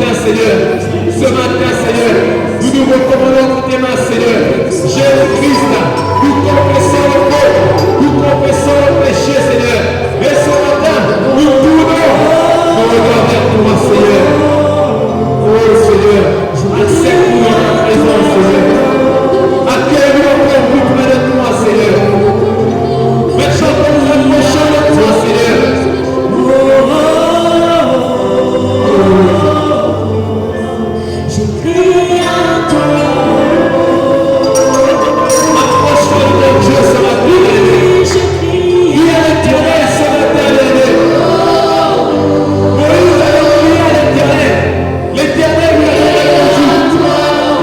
matin, Seigneur, Seigneur, nous nous recommandons entre tes mains, Seigneur. Jésus-Christ, nous confessons le faute, nous confessons le péché, Seigneur. Et ce matin, nous tournons nos regards vers toi, Seigneur. Oh Seigneur, accepte-nous dans ta présence, Seigneur. Accueille-nous encore plus près de toi, Seigneur. Maintenant que nous approchons de toi, Seigneur. Je crie à toi. Approche-toi de ton Dieu ce matin. Il est l'éternel ce matin, l'éternel. Moïse avait crié à l'éternel. L'éternel lui a répondu.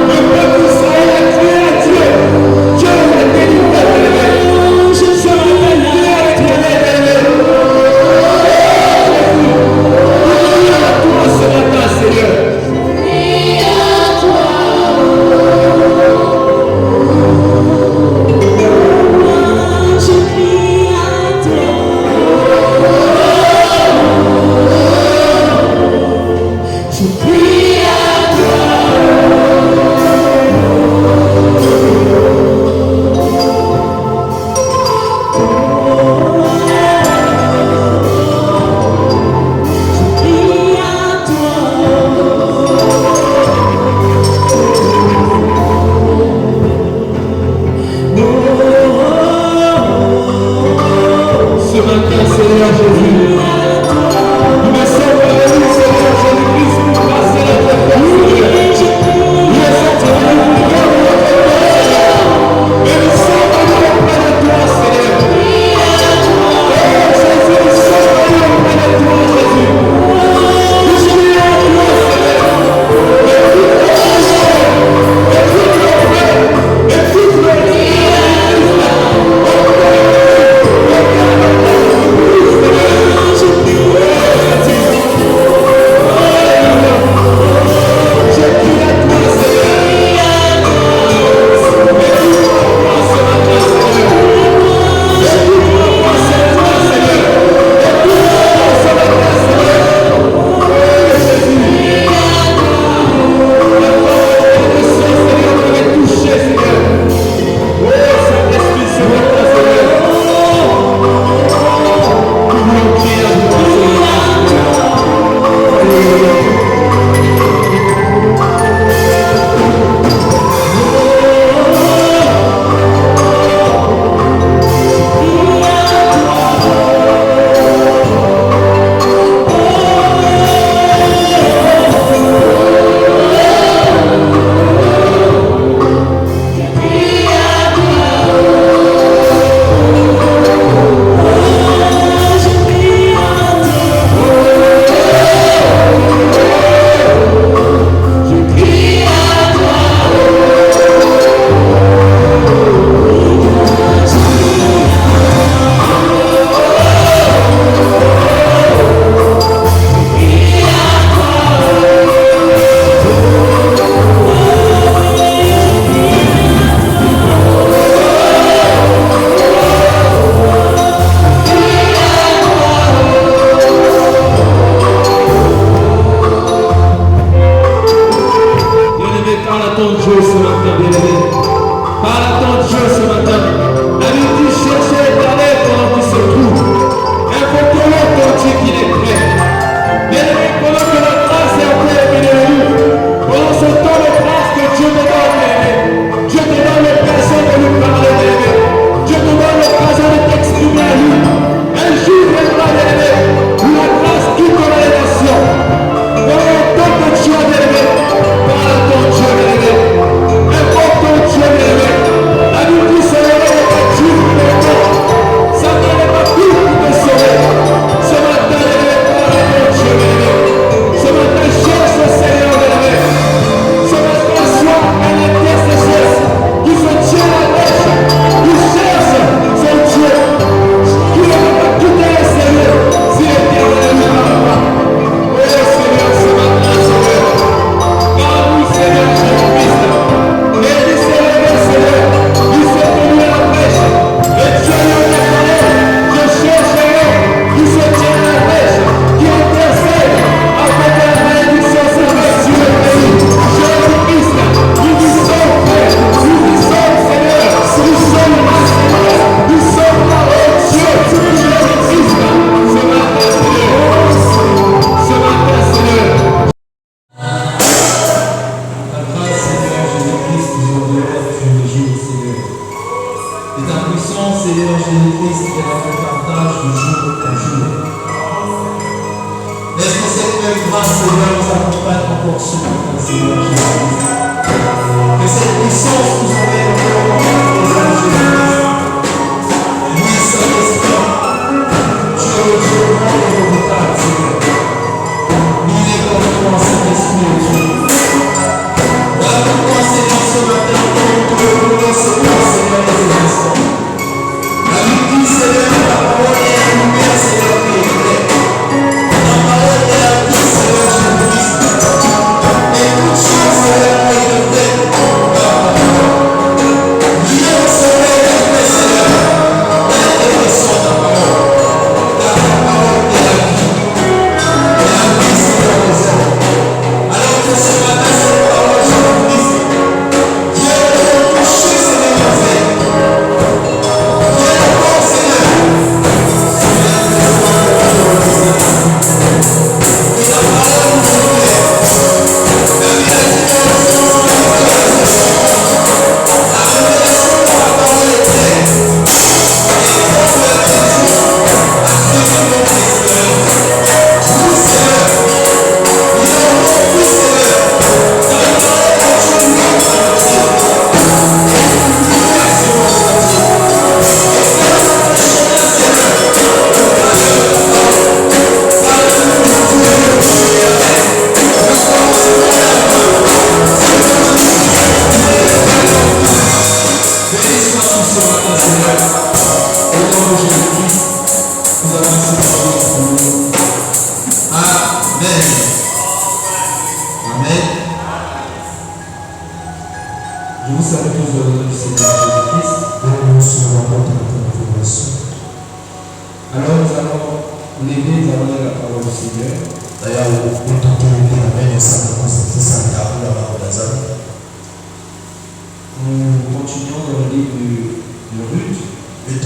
Le peuple d'Israël a crié à Dieu. Dieu l'a délivré, l'éternel. Je m'appelle Dieu à l'éternel, l'éternel. Ce matin, Seigneur. ce matin, Seigneur Jésus. Que cette puissance nous emmène encore dans la présence de Jésus. Oui, Saint-Esprit, tu es le Dieu grand et redoutable, Seigneur. Il est comme toi, Saint-Esprit, et Dieu. Voilà pourquoi, Seigneur, ce matin, nous te reconnaissons, Seigneur, les instants. La Bible dit, Seigneur, la parole est la lumière, Seigneur, qui éclaire. La parole est la vie, Seigneur Jésus-Christ. Et toutes choses, Seigneur, ont été faites par ta parole. Lié au sommet de Dieu, Seigneur, elle reçoit ta parole. Car ta parole est la vie. Et la vie, Seigneur, les hommes. Alors que ce matin, cette parole, Jésus-Christ, Dieu est touché, Seigneur, en fait. Dieu est encore, Seigneur. Et la parole nous éclaire. La vie a dit dans le sens de la révélation. La révélation de la parole est claire. Et comme la vision a suivi notre expérience. Oui, Seigneur. Nous avons compris, Seigneur. Ta parole est une lumière dans nos vies. Et une lumière sur nos sentiers. Éclaire notre chemin, Seigneur. Béni sois-tu ce matin, Seigneur. Au nom de Jésus-Christ, nous avons ainsi prié pour nous. Amen. Amen. Je vous salue tous au nom du Seigneur Jésus-Christ. Alors nous allons lever, nous allons lire la parole du Seigneur. D'ailleurs, nous tentons de lever la main au sein de Nous continuons dans le livre de Ruth. Ruth, le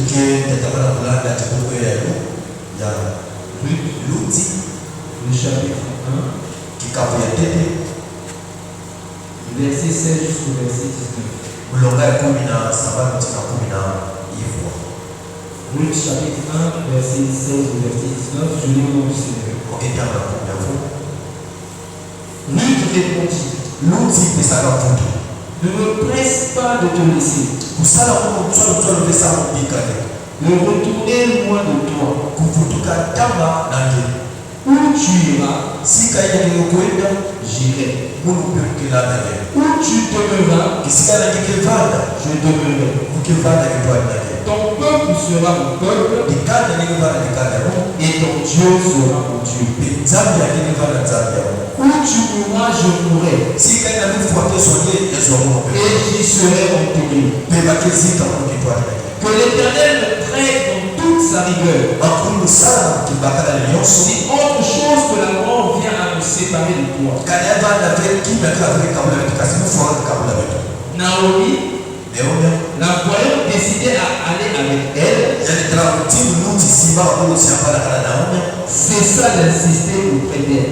chapitre 1, verset 16 jusqu'au verset 19. Ruth, chapitre 1, verset 16 au verset 19, je lis au nom du Seigneur. Ruth répondit, ne me presse pas de te laisser, de retourner loin de toi. Où tu iras, j'irai. Où tu demeuras, je demeurerai. Ton peuple sera mon peuple, et ton Dieu sera mon Dieu. Où tu mourras, je mourrai, et j'y serai enterré. Que l'Éternel me traite dans toute sa rigueur. Si autre chose que la mort vient à me séparer de toi. Naomi, la voyant décider à aller avec elle, cessa d'insister auprès d'elle.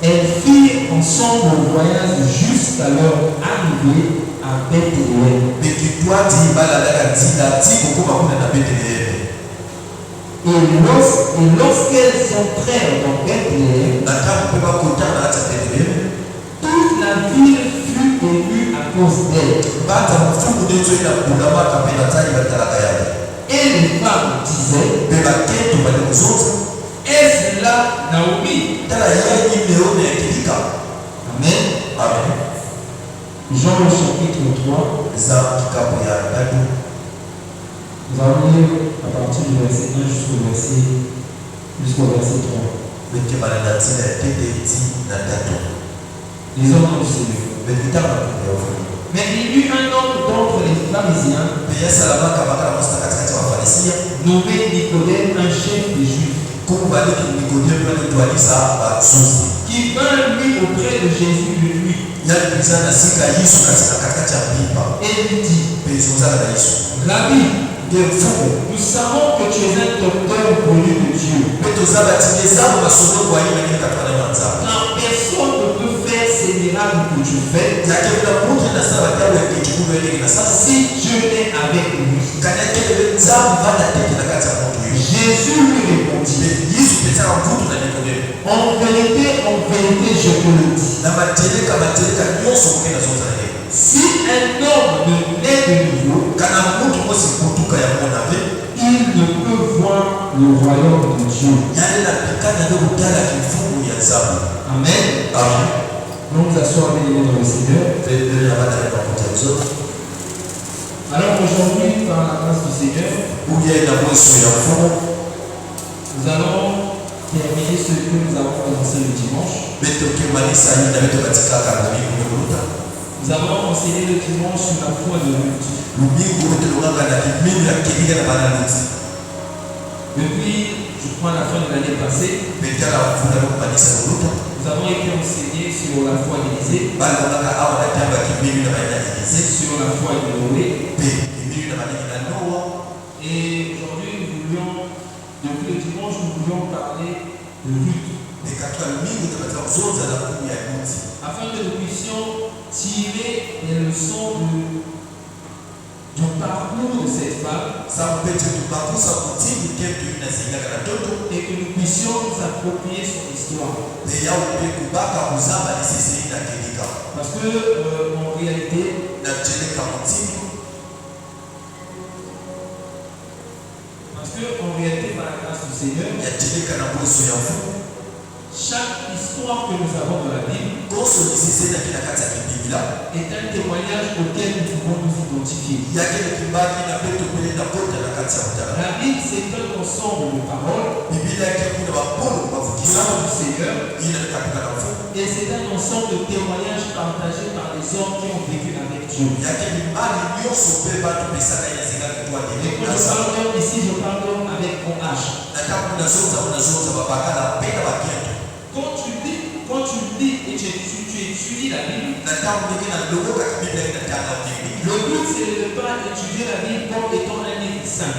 Elles firent ensemble le voyage jusqu'à leur arrivée à Bethléem. Et lorsqu'elles entrèrent dans Bethléem, toute la ville fut émue à cause d'elle. Et les femmes disaient, est-ce là Naomi? Amen. Jean le chapitre 3. Nous allons lire à partir du verset 1 jusqu'au verset 3. Les hommes du Seigneur. Mais il y eut un homme d'entre les pharisiens, nommé Nicodème, un chef des Juifs, qui vint lui auprès de Jésus de nuit. Et lui dit, Rabbi, nous savons que tu es un docteur connu de Dieu. Car personne ne peut faire ces miracles que tu fais si Dieu n'est avec lui. Jésus lui répondit, en vérité, le dis. Si un homme ne naît de nouveau, il ne peut voir le royaume de Dieu. Amen. Nous nous asseoir bénis dans le Seigneur. Alors aujourd'hui, par la grâce du Seigneur, nous allons terminer ce que nous avons commencé le dimanche. Nous avons enseigné le dimanche sur la foi de Ruth. Depuis, je crois, la fin de l'année passée, nous avons été enseignés sur la foi d'Élisée, sur la foi de Noé. Et aujourd'hui, depuis le dimanche, nous voulions parler de Ruth. Afin que nous puissions tirer les leçons du parcours de cette femme et que nous puissions nous approprier son histoire. Parce que en réalité, par la grâce du Seigneur, chaque histoire que nous avons dans la Bible est un témoignage auquel nous pouvons nous identifier. La Bible, c'est un ensemble de paroles du Seigneur et c'est un ensemble de témoignages partagés par les hommes qui ont vécu avec Dieu. Et quand je parle d'homme ici, je parle d'homme avec mon H. Quand tu lis et tu étudies la Bible, le but c'est de ne pas étudier la Bible comme étant un livre saint.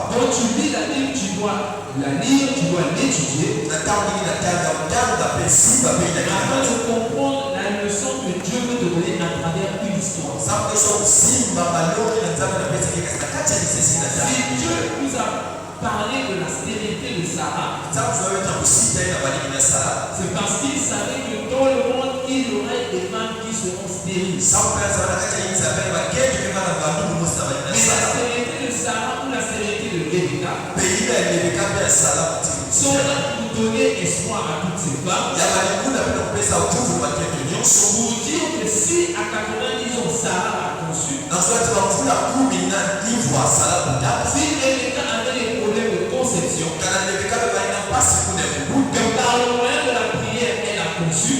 Quand tu lis la Bible, tu dois la lire, tu dois l'étudier afin de comprendre la leçon que Dieu veut te donner à travers une histoire. Si Dieu nous a parlé de la stérilité de Sarah, c'est parce qu'il savait que dans le monde il y aurait des femmes qui seront stériles. Mais la stérilité de Sarah ou la stérilité de Rebecca sont là pour donner espoir à toutes ces femmes, pour dire que si à 90 ans Sarah a conçu, si Rebecca avait des problèmes de conception, que par le moyen de la prière elle a conçu,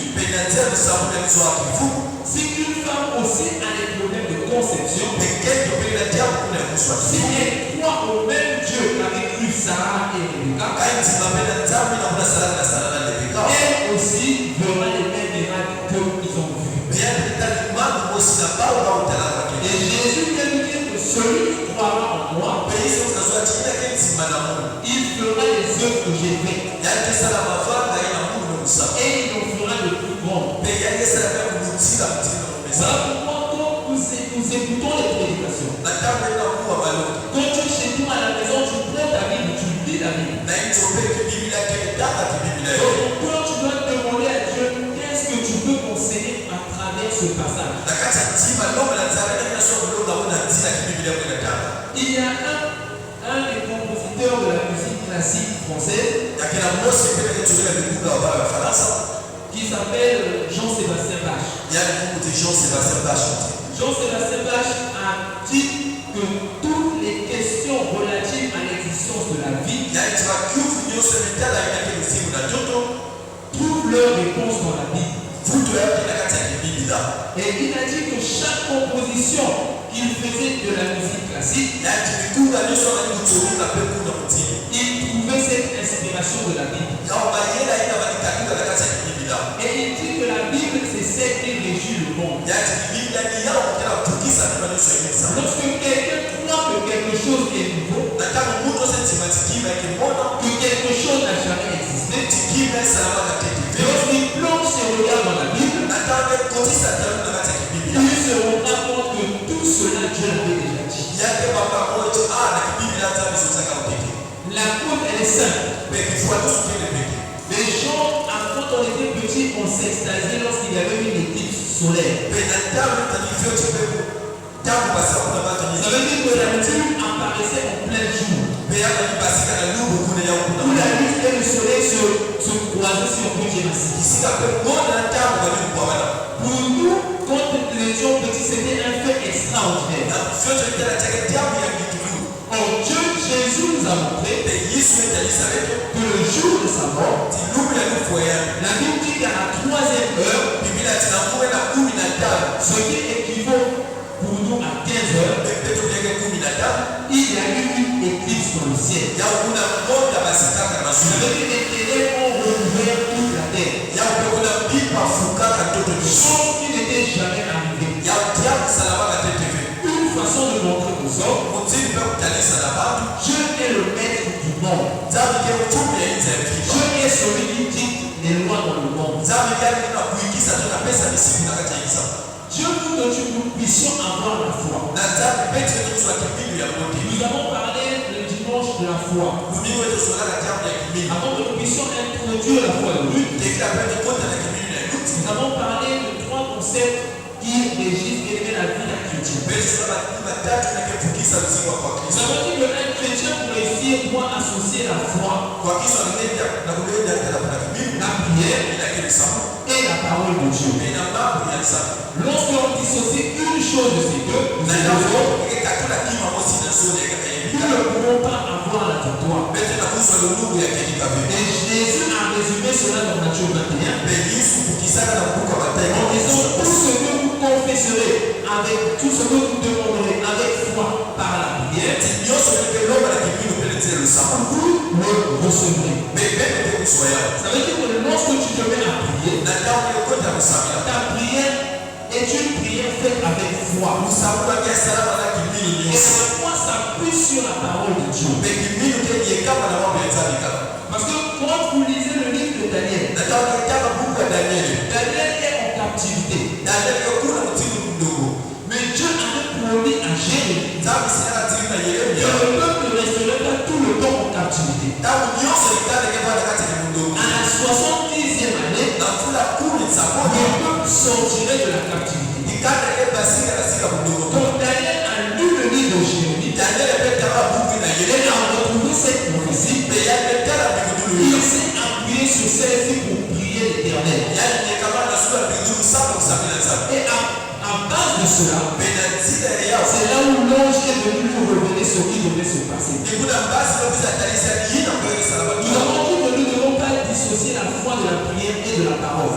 si une femme aussi a des problèmes de conception, si elle croit au même Dieu qu'avait cru Sarah et Rebecca, elle aussi verra les mêmes miracles qu'ils ont vus. Et Jésus vient nous dire que celui qui croira en moi, il fera les œuvres que j'ai faites. Et il en fera de plus grandes. Voilà pourquoi quand nous écoutons les prédications, quand tu es chez toi à la maison, tu prends ta Bible, tu lis la Bible. Dans ton cœur, tu dois demander à Dieu qu'est-ce que tu peux m'enseigner à travers ce passage. Il y a un des compositeurs de la musique classique française qui s'appelle Jean-Sébastien Bach. Jean-Sébastien Bach a dit que toutes les questions relatives à l'existence de la vie trouvent leur réponse dans la Bible. Et il a dit que chaque composition qu'il faisait de la musique classique, il trouvait cette inspiration de la Bible. Et il dit que la Bible, c'est celle qui régit le monde. Lorsque quelqu'un croit que quelque chose est nouveau, que quelque chose n'a jamais existé, lorsqu'il plonge ses regards dans la Bible, il se rendra compte que tout cela Dieu l'avait déjà dit. La cause elle est simple. Mais Les gens, quand on était petit, on s'extasiait lorsqu'il y avait une éclipse solaire. Ça veut dire que la lune apparaissait en plein jour. Où la lune et le soleil se croisaient, si on peut dire ainsi. Pour nous, quand nous étions petits, c'était un fait extraordinaire. Or, Dieu, Jésus nous a montré que le jour de sa mort, la Bible dit qu'à la 3e heure, ce qui équivaut pour nous à 15 heures, il y a eu une éclipse dans le ciel. Ça veut dire que les ténèbres ont recouvert toute la terre. Chose qui n'était jamais arrivée. Une façon de montrer aux hommes, Dieu est le maître du monde. Dieu est celui qui dicte les lois dans le monde. Dieu veut que nous puissions avoir la foi. Nous avons parlé le dimanche de la foi. Avant que nous puissions introduire la foi de Ruth, nous avons parlé de 3 concepts qui régissent et mènent la vie d'un chrétien. Nous avons dit qu'un chrétien pour réussir doit associer la foi, la prière et la parole de Dieu. Lorsqu'on dissocie une chose de ces deux, nous ne pouvons pas avoir la victoire. Et Jésus a résumé cela dans Matthieu 21 en disant tout ce que vous confesserez avec tout ce que vous demanderez avec foi par la prière, vous le recevrez. Ça veut dire que lorsque tu te mets à prier, ta prière est une prière faite avec foi. Et la foi s'appuie sur la parole de Dieu. Parce que quand vous lisez le livre de Daniel, Daniel est en captivité. Mais Dieu avait promis à Jérémie que le peuple ne resterait pas tout le temps en captivité. À la 70e année, le peuple sortirait de la captivité. Donc Daniel a lu le livre de Jérémie et a retrouvé cette prophétie. Il s'est appuyé sur celle-ci pour prier l'Éternel. Et à base de cela, c'est là où l'ange est venu nous révéler ce qui devait se passer. Nous avons dit que nous ne devons pas dissocier la foi de la prière et de la parole.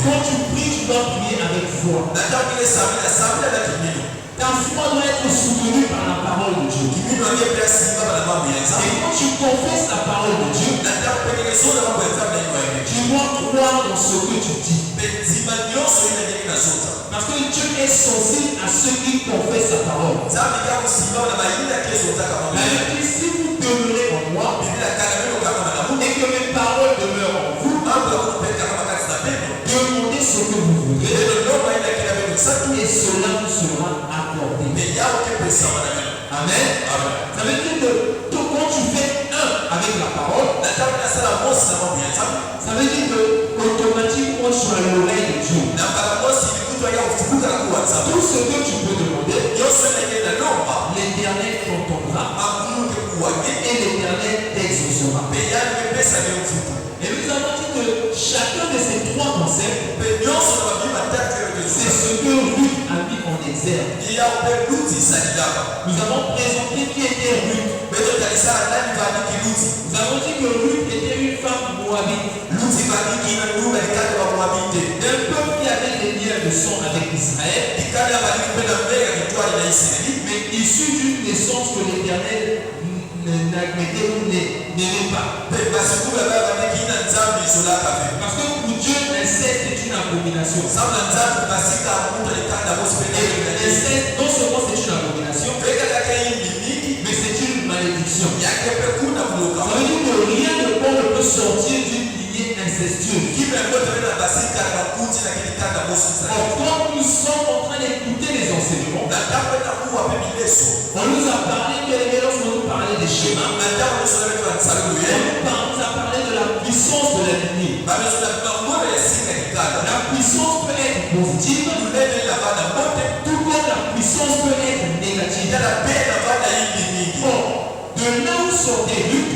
Quand tu pries, tu dois prier avec foi. Ta foi doit être soutenue par la parole de Dieu. Et quand tu confesses la parole de Dieu, tu dois croire dans ce que tu dis. Parce que Dieu est sensible à ceux qui confessent sa parole. Mais si vous demeurez en moi et que mes paroles demeurent en vous, demandez ce que vous voudrez et cela vous sera accordé. Amen. Ça veut dire que quand tu fais un avec la parole, ça veut dire que automatiquement tu as l'oreille de Dieu. Tout ce que tu peux demander, l'Éternel t'entendra et l'Éternel t'exaucera. Et nous avons dit que chacun de ces 3 concepts, c'est ce que Ruth a mis en exergue. Nous avons présenté qui était Ruth. Nous avons dit que Ruth était une femme moabite. D'un peuple qui avait des liens de sang avec Israël, mais issu d'une naissance que l'Éternel n'admettait ou n'aimait pas. Parce que pour Dieu, l'inceste est une abomination. L'inceste, non seulement c'est une abomination, mais c'est une malédiction. Ça veut dire que rien de bon ne peut sortir d'une lignée incestueuse. quand nous sommes en train d'écouter les enseignements, on nous a parlé lorsqu'on nous parlait des schémas, on nous a parlé de la puissance de la lignée. La puissance peut être positive, tout comme la puissance peut être négative. Bon, de là où sont des luttes,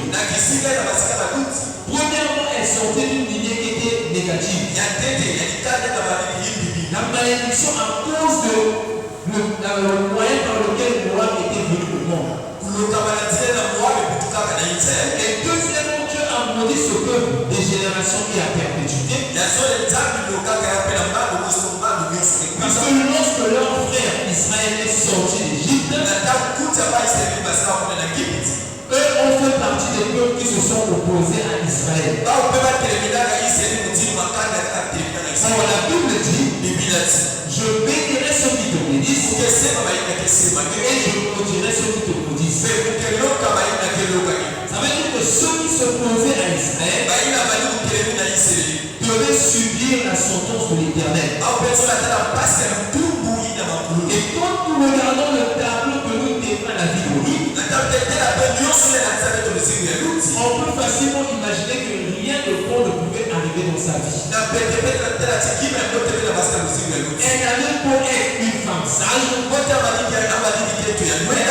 premièrement, elles sortaient d'une lignée qui était négative. La malédiction à cause de le moyen par lequel Noah était venu au monde. Et deuxièmement, Dieu a maudit ce peuple des générations qui a perpétuité. Parce que lorsque leur frère Israël est sorti d'Égypte, eux ont fait partie des peuples qui se sont opposés à Israël. Or, la Bible dit, je bénirai ceux qui te bénissent et je maudirai ceux qui te maudissent. Ça veut dire que ceux qui s'opposaient à Israël devaient subir la sentence de l'Éternel. Et quand nous regardons le tableau que nous dépeint la vie de Ruth, on peut facilement imaginer que rien de bon ne pouvait arriver dans sa vie. Elle avait beau être une femme sage, elle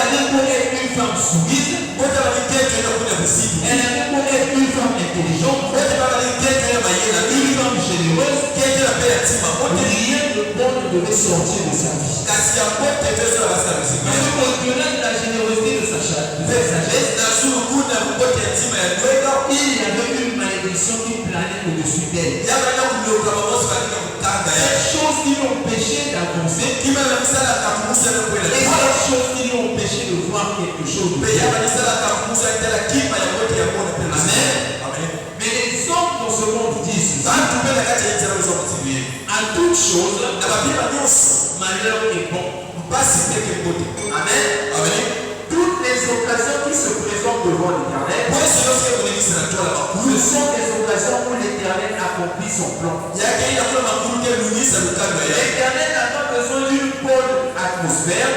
avait beau être une femme soumise, elle avait beau être une femme intelligente, une femme généreuse, rien de bon ne devait sortir de sa vie. Parce qu'au-delà de la générosité de sa sagesse, il y avait une malédiction qui planait au-dessus d'elle. Cette chose qui l'empêchait d'avancer, et cette chose qui l'empêchait de voir quelque chose de bien. Amen. Mais les hommes dans ce monde disent ceci. À toute chose, malheur est bon. Amen. Toutes les occasions qui se présentent devant l'Éternel, ce sont des occasions où l'Éternel accomplit son plan. L'Éternel n'a pas besoin d'une bonne atmosphère,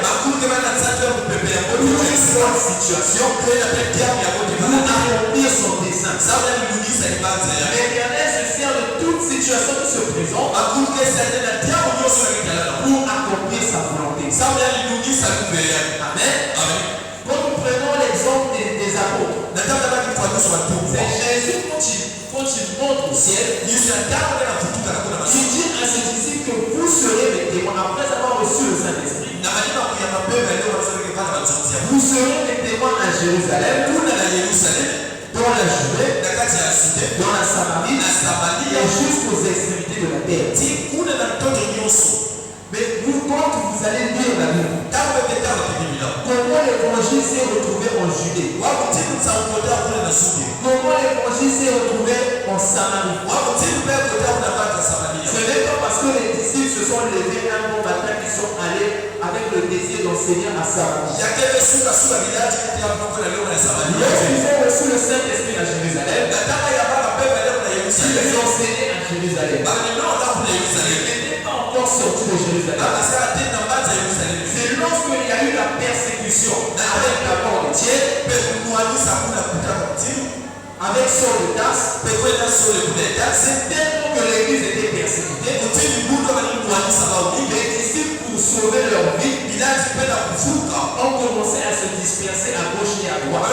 d'une bonne situation pour accomplir son dessein. L'Éternel se sert de toute situation qui se présente pour accomplir sa volonté. Amen. Quand nous prenons l'exemple des apôtres, c'est Jésus quand il monte au ciel, il dit à ses disciples que vous serez mes témoins après avoir reçu le Saint-Esprit. Vous serez mes témoins à Jérusalem, dans la Judée, dans la Samarie, et jusqu'aux extrémités de la terre. Mais vous, quand vous allez lire la Bible, comment l'évangile s'est retrouvé en Judée? Comment l'évangile s'est retrouvé en Samarie? Ce n'est pas parce que les disciples se sont levés un bon matin qu'ils sont allés avec le désir d'enseigner à Samarie. Lorsqu'ils ont reçu le Saint-Esprit à Jérusalem, ils les ont enseignés à Jérusalem. Ils n'étaient pas encore sortis de Jérusalem. C'est lorsqu'il y a eu la persécution avec la mort de Thiers, avec Saul de Tarse, c'est tellement que l'église était persécutée. Les disciples, pour sauver leur vie, ont commencé à se disperser à gauche et à droite.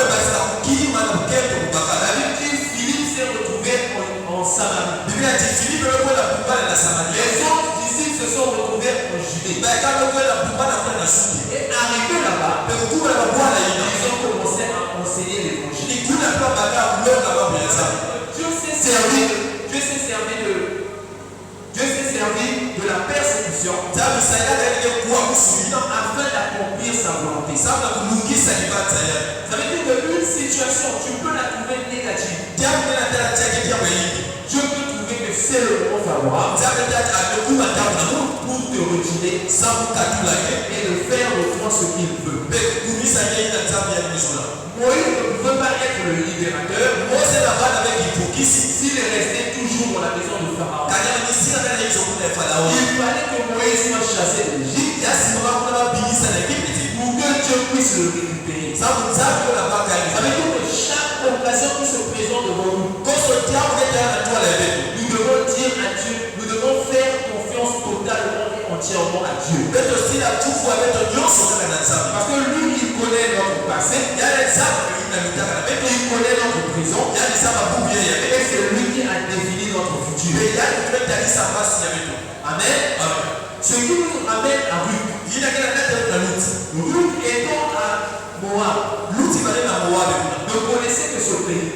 Philippe s'est retrouvé en Samarie. Les autres disciples se sont retrouvés en Judée. Et arrivés là-bas, ils ont commencé à enseigner l'évangile. Dieu s'est servi de la persécution afin d'accomplir sa volonté. Ça veut dire qu'une situation, tu peux la trouver négative. Je peux trouver que c'est le moment favorable pour te retirer et de faire de toi ce qu'il veut. Moïse ne pouvait pas être le libérateur s'il est resté toujours dans la maison de Pharaon. Pharaon. Il fallait que Moïse soit chassé d'Égypte pour que Dieu puisse le récupérer. Ça veut dire que chaque occasion qui se présente devant nous, nous devons dire à Dieu, nous devons faire confiance totalement et entièrement à Dieu. Parce que lui, il connaît notre passé, il connaît notre présent, et c'est lui qui a défini notre futur. Amen. Ce qui nous ramène à Ruth. Ruth étant à Moab, ne connaissait que ce pays.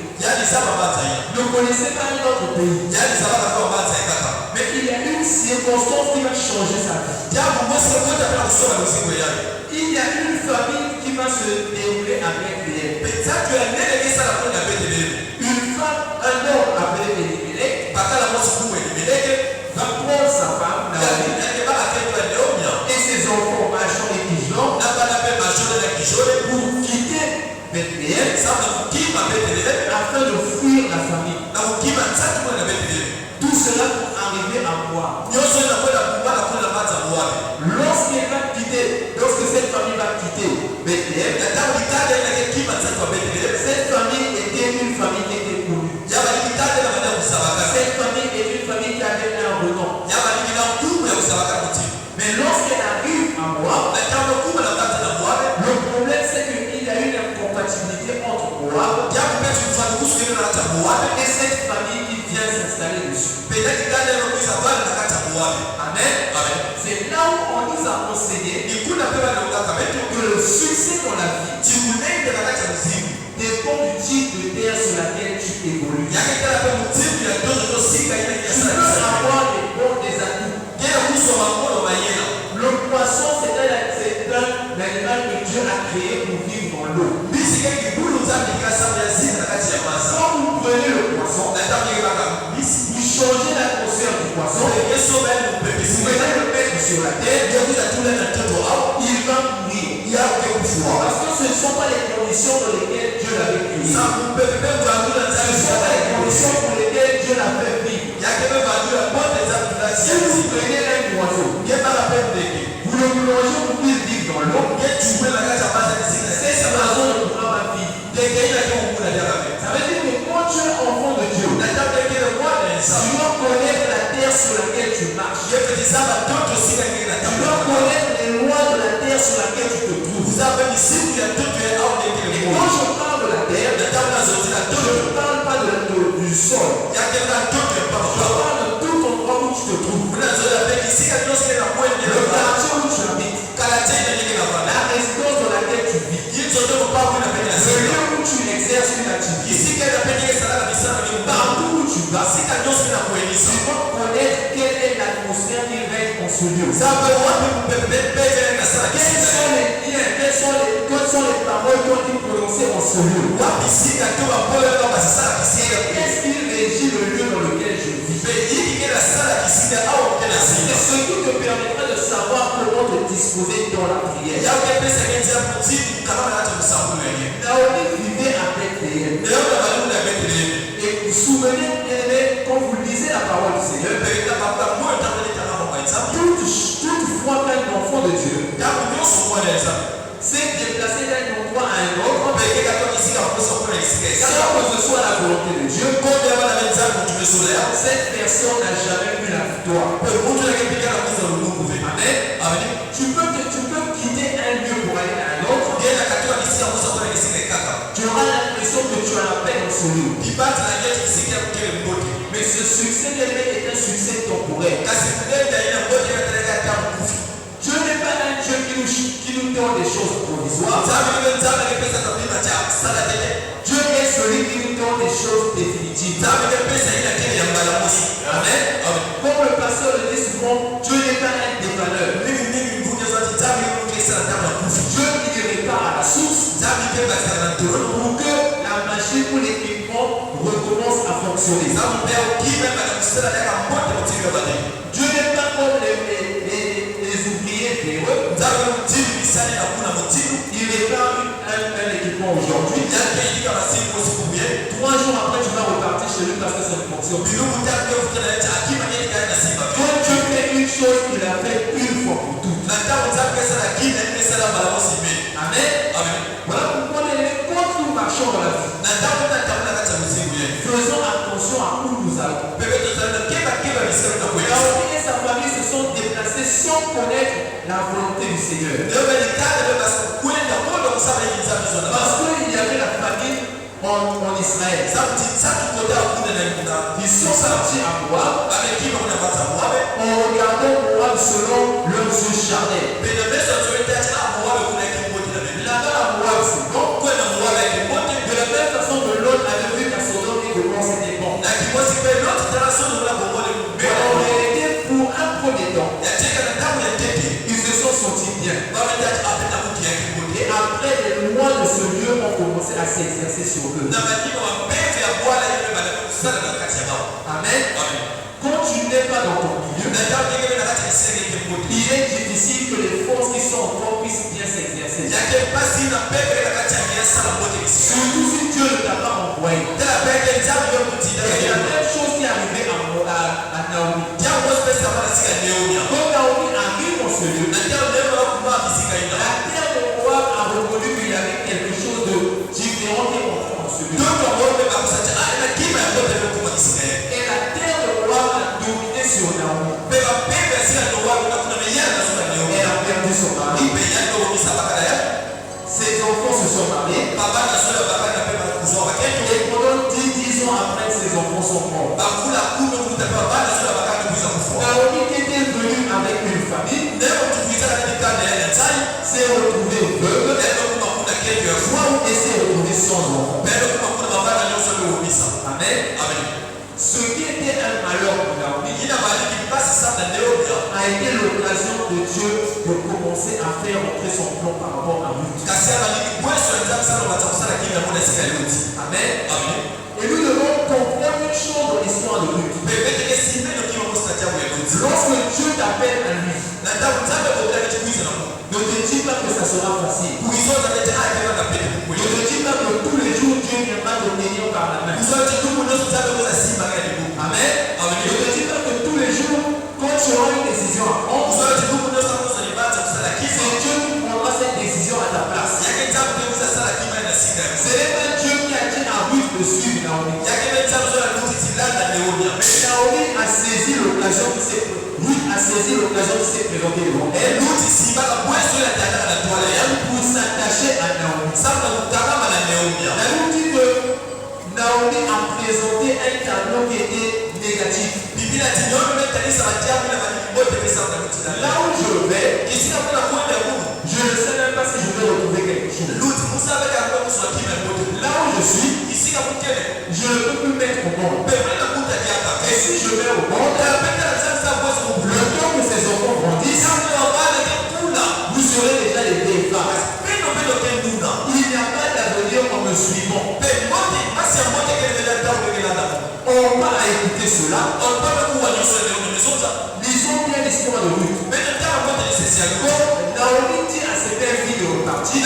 Ne connaissait pas notre pays. Mais il y a une circonstance qui va changer sa vie. Il y a une famille qui va se dérouler à Bethléem. Une femme, un homme appelé Elimelech, va prendre sa femme, Naomi, et ses enfants, Machon et Kijon, pour quitter Bethléem, afin de fuir la famille. Tout cela pour arriver à Moab. Lorsque cette famille va quitter Bethléem, cette famille était une famille qui était connue. Cette famille est une famille qui avait un renom. Mais lorsqu'elle arrive à Moab, le problème c'est qu'il y a une incompatibilité entre Moab et cette famille qui vient s'installer dessus. Amen. C'est là où on nous a enseigné que le succès dans la vie dépend du type de terre sur laquelle tu évolues. Tu peux avoir des bons des atouts. Le poisson, c'est un animal que Dieu a créé pour vivre dans l'eau. Quand vous prenez le poisson, vous changez l'atmosphère du poisson, vous mettez le mettre sur la terre, il va mourir. Parce que ce ne sont pas les conditions dans lesquelles Dieu l'avait créé. Ce ne sont pas les conditions pour lesquelles Dieu l'a fait vivre. Si vous prenez un oiseau, vous le mélangez pour qu'il vive dans l'eau, cet oiseau ne pourra pas vivre. Ça veut dire que quand tu es enfant de Dieu, tu dois connaître la terre sur laquelle tu marches. Tu dois connaître les lois de la terre sur laquelle tu te trouves. Et quand je parle de la terre, je ne parle pas du sol. Je parle de tout endroit où tu te trouves. Le quartier où tu habites. La résidence dans laquelle tu vis. Le lieu où tu exerces une activité. Partout où tu vas, tu dois connaître quelle est l'atmosphère qui règne en ce lieu. Quelles sont les paroles qui ont été prononcées en ce lieu. Qu'est-ce qui régit le lieu dans lequel je vis? C'est ce qui te permettra de savoir comment te disposer dans la prière. Naomi vivait à Bethléem. Et vous vous souvenez, quand vous lisez la parole du Seigneur, toutefois qu'un enfant de Dieu s'est déplacé d'un endroit à un autre, sans que ce soit la volonté de Dieu, cette personne n'a jamais eu la victoire. Amen. Tu peux quitter un lieu pour aller à un autre. Tu auras l'impression que tu as la paix dans ce lieu. Mais ce succès est un succès temporaire. Dieu n'est pas un Dieu qui nous donne des choses provisoires. Dieu est celui qui nous donne des choses définitives. Amen. Comme le pasteur le dit souvent, Dieu n'est pas un dépanneur. Dieu il répare à la source pour que la machine ou l'équipement recommence à fonctionner. Dieu n'est pas comme les ouvriers véreux. Il répare un équipement aujourd'hui. 3 jours après, tu vas repartir chez lui parce que ça ne fonctionne plus. Quand Dieu fait la volonté du Seigneur. leo balikana leo basi kwenda kwenda kusaba hiki za mizona Parce qu'il y avait la famine en Israël. sasa tukoda kuna na Ils sont sortis à Moab amekima kuna pata mwabe en regardant Moab selon leurs yeux charnels. pena mesa tuende acha mwabe kuna kimboti na Biblia Là-bas à Moab, c'est bon. kwenda mwabe kimboti De la même façon que l'autre avait vu qu'à Sodome et Gomorrhe c'était bon. na kimboti pe l'autre génération de la bomole En réalité, pour un premier temps, ya teka na damu ya tete ils se sont sentis bien. bamenda apenda kutia kimboti Et après, les lois de ce lieu ont commencé à s'exercer sur eux. na majina mapenzi ya Bwana yule bana kusana na kati ya baba Amen. amen Quand tu n'es pas dans ton milieu, na damu nyingine na kati ya senge kimboti il est difficile que les forces qui sont en toi puissent bien s'exercer. yake basi na pepe na kati ya miasa na moto kisi Surtout si Dieu ne t'a pas envoyé. tena pepe nzamu yo kutida Et c'est la ya même chose qui est arrivée à Naomi. jambo spesa bana sika neonia Quand Naomi arrive dans ce lieu, na jambo leo na kuma kisika ina la terre de Moab a reconnu qu'il y avait quelque chose de différent qui est entré dans ce lieu. ndio kwa ngombe bakusacha na kima ya kote leo kuma kisika ya Et la terre de Moab a dominé sur Naomi. beba pepe sika ndo wao na kuna meyana na sura Elle neonia a perdu son mari. ipe yako umisa bakala ya Ses enfants se sont mariés. baba na sura bakala na pepe kuzoa bakendo Et pendant 10 ans après, ses enfants sont morts. bakula kuno kutapa baba na sura bakala kuza kufua Naomi qui était venue avec une famille leo tukuita na kikanda ya nzai s'est retrouvée veuve, leo kuma kuna kejo ya fua et s'est retrouvée sans enfant. leo kuma kuna baba na nyoso leo umisa Amen. amen Ce qui était un malheur pour Naomi ina baliki basi sana neonia a été l'occasion de Dieu de commencer à faire entrer son plan par rapport à Ruth. kasi abaliki bweso ya nzambe sana batakusana kimya mbona sika yoti Amen. amen Et nous devons comprendre une chose dans l'histoire de Ruth. bebete esimbe no kima musta jabu ya yoti Lorsque Dieu t'appelle à lui, na ndabu nzambe botaka chikuiza na Mungu ne te dis pas que ça sera facile. kuizonza bete ake na pete Ne kukweli te dis pas que tous les jours Dieu viendra te tenir par la main. kuzote tumu no nzambe kwa simba ngani Mungu Amen. amen Ne te dis pas que tous les jours, quand tu auras une décision à prendre, kuzote tumu no nzambe kwa libata kusala kisa c'est Dieu qui prendra cette décision à ta place. yake nzambe kwa sala kima na sika Ce n'est pas Dieu qui a dit à Ruth de suivre Naomi. yake nzambe kwa luti tilanda neonia Mais Naomi a saisi l'occasion qui s'est présentée devant elle luti simba la bweso ya tata na toile ya pour s'attacher à Naomi. sasa kutaka na neonia La Bible dit que Naomi a présenté un tableau qui était négatif. biblia tinyono na kanisa la jabu na madini bote pesa na kutina Là où je vais, kisika kuna kwenda Mungu je ne sais même pas si je vais retrouver quelque chose. luti musa beka kwa kuswa kima bote Là où je suis, kisika mukene je ne peux plus mettre au monde. pepe na kuta jaka Et si je mets au monde, le temps que ces enfants grandissent, vous serez déjà les vieilles femmes. Il n'y a pas d'avenir en me suivant. On va écouter cela. Lisons bien l'histoire de Ruth. Naomi dit à ses pères filles de repartir.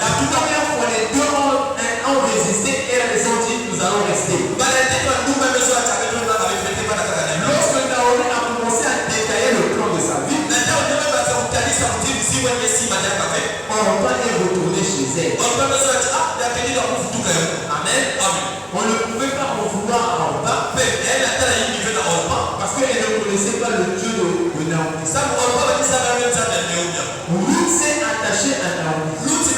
La première fois, les deux ont résisté et elles ont dit nous allons rester. Lorsque Naomi a commencé à détailler le plan de sa vie, on va les retourner chez elle. Amen. On ne pouvait pas en vouloir à Orpa parce qu'elle ne connaissait pas le Dieu de Naomi. Ruth s'est attachée à Naomi. Ruth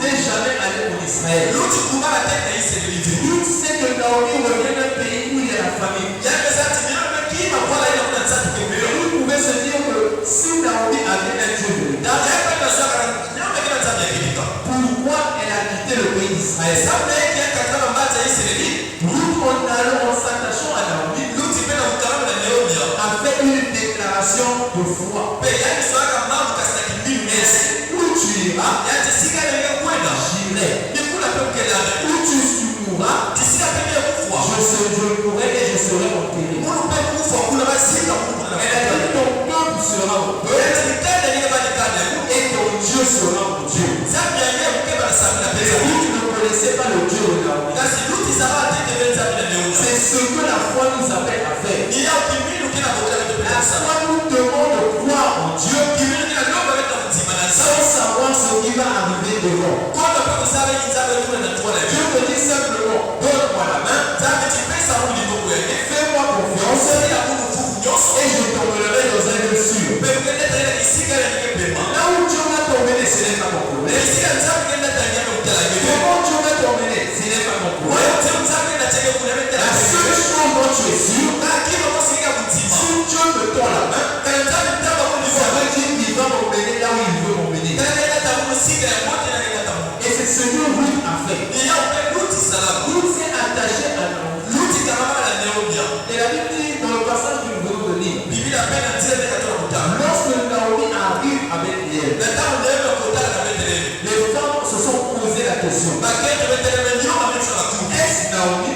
n'est jamais allée en Israël. Ruth sait que Naomi revient d'un pays où il y a la famine. Ruth pouvait se dire que si Naomi avait un Dieu véritable, pourquoi elle a quitté le pays d'Israël? Ruth, en allant, en s'attachant à Naomi, a fait une déclaration de foi. Où tu iras, j'irai. Où tu mourras, je mourrai et je serai enterré. Elle a dit ton peuple sera mon peuple et ton Dieu sera mon Dieu. Et vous, tu ne connaissez pas le Dieu de Naomi. C'est ce que la foi nous appelle à faire. La foi nous demande de croire en Dieu sans savoir ce qui va arriver devant. Dieu te dit simplement, donne-moi la main, fais-moi confiance et je t'emmènerai Comment Dieu va t'emmener? Ce n'est pas ton problème. La seule chose dont tu es sûr, si Dieu me tend la main, ça veut dire qu'il va m'emmener là où il veut m'emmener. Et c'est ce que Ruth a fait. Ruth s'est attachée à Naomi. Et la Bible dit dans le passage que nous venons de lire, lorsque Naomi arrive à Bethléem, les femmes se sont posé la question. Est-ce Naomi?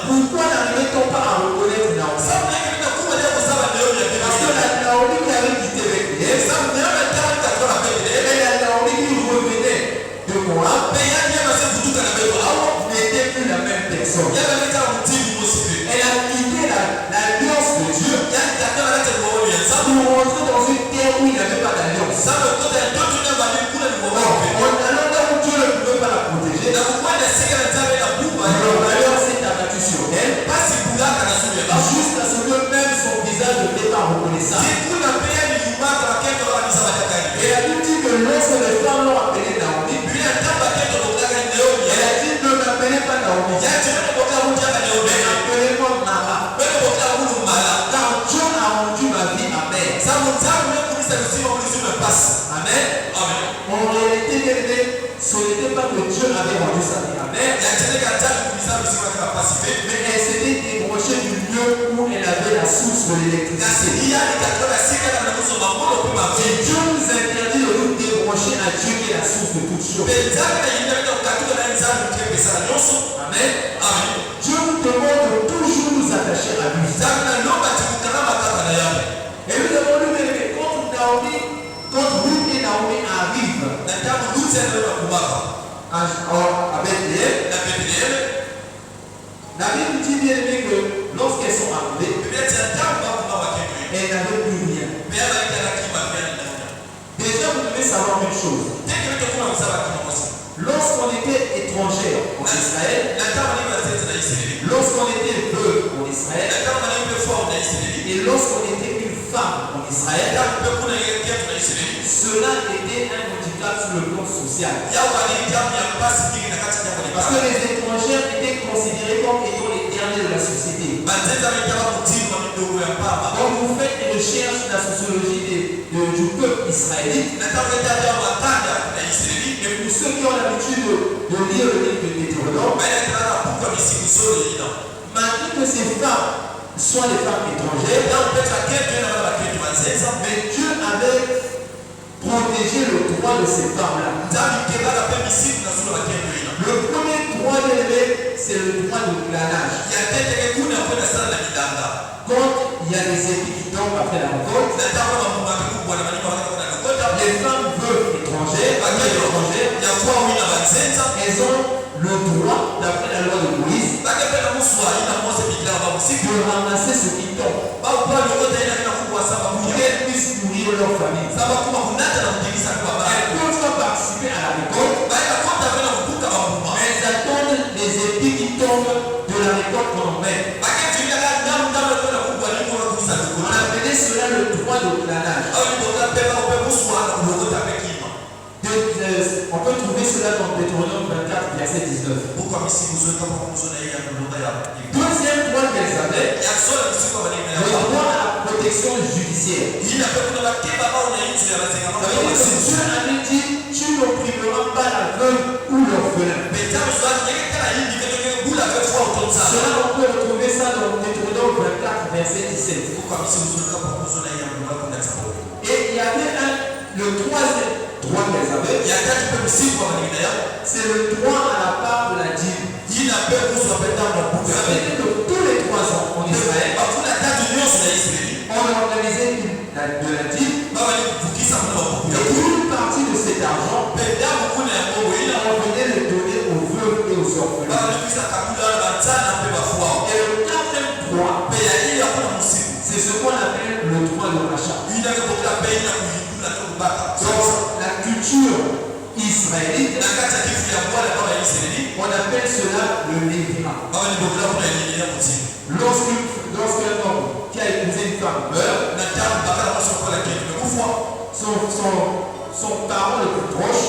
Pourquoi n'arrivait-on pas à reconnaître Naomi? Parce que la Naomi qui avait quitté Bethléem, et la Naomi qui revenait de Moab, n'était plus la même personne. Elle a quitté l'alliance de Dieu pour rentrer dans une terre où il n'y avait pas d'alliance. En allant là où Dieu ne pouvait pas la protéger, l'alliance s'est abattue sur elle, jusqu'à ce que même son visage ne n'était pas reconnaissable. Et la Bible dit que lorsque les femmes l'ont appelée Naomi, elle a dit ne m'appelez pas Naomi, mais appelez-moi Mara. Car Dieu a rendu ma vie amère. Amen. En réalité, ce n'était pas que Dieu avait rendu sa vie amère, mais elle s'était débranchée du lieu où elle avait la source de l'électricité. Et Dieu nous interdit de nous débrancher à Dieu qui est la source de toutes choses. Amen. Dieu nous demande de toujours nous attacher à lui. Et nous avons lu que quand Ruth et Naomi arrivent à Bethléem, la Bible dit bien aimé que lorsqu'elles sont arrivées, elles n'avaient plus rien. Déjà, vous devez savoir une chose. Lorsqu'on était étrangère en Israël, lorsqu'on était veuve en Israël, et lorsqu'on était une femme en Israël, cela était un handicap sur le plan social. Parce que les étrangères étaient considérés comme étant les derniers de la société. Quand vous faites des recherches de la sociologie du peuple israélite, et pour ceux qui ont l'habitude de lire le livre de Deutéronome, malgré que ces femmes soient des femmes étrangères, mais Dieu avait protégé le droit de ces femmes-là. Le premier droit élevé, c'est le droit de clanage. Quand il y a des épis qui tombent après la récolte, les femmes veuves étrangères, elles ont le droit, d'après la loi de Moïse, de ramasser ce qui tombe pour qu'elles puissent nourrir leur famille. Elles peuvent pas participer à la récolte, mais elles attendent les épis qui tombent de la récolte qu'on emmène. On appelait cela le droit de clanage. On peut trouver cela dans Deutéronome 24, verset 19. Deuxième point qu'elles avaient, le droit à la protection judiciaire. Dieu avait dit, tu n'opprimeras pas la veuve ou l'orphelin. Cela, on peut retrouver ça dans Deutéronome 24, verset 17. Et il y avait le troisième droit qu'elles avaient, c'est le droit à la part de la dîme. Ça veut dire que tous les 3 ans en Israël, on organisait de la dîme. Et une partie de cet argent, on venait le donner aux veuves et aux orphelins. Et le quatrième droit, c'est ce qu'on appelle le droit de rachat. Dans la culture israélite, on appelle cela le lévirat. Lorsqu'un homme qui a épousé une femme meurt, son parent le plus proche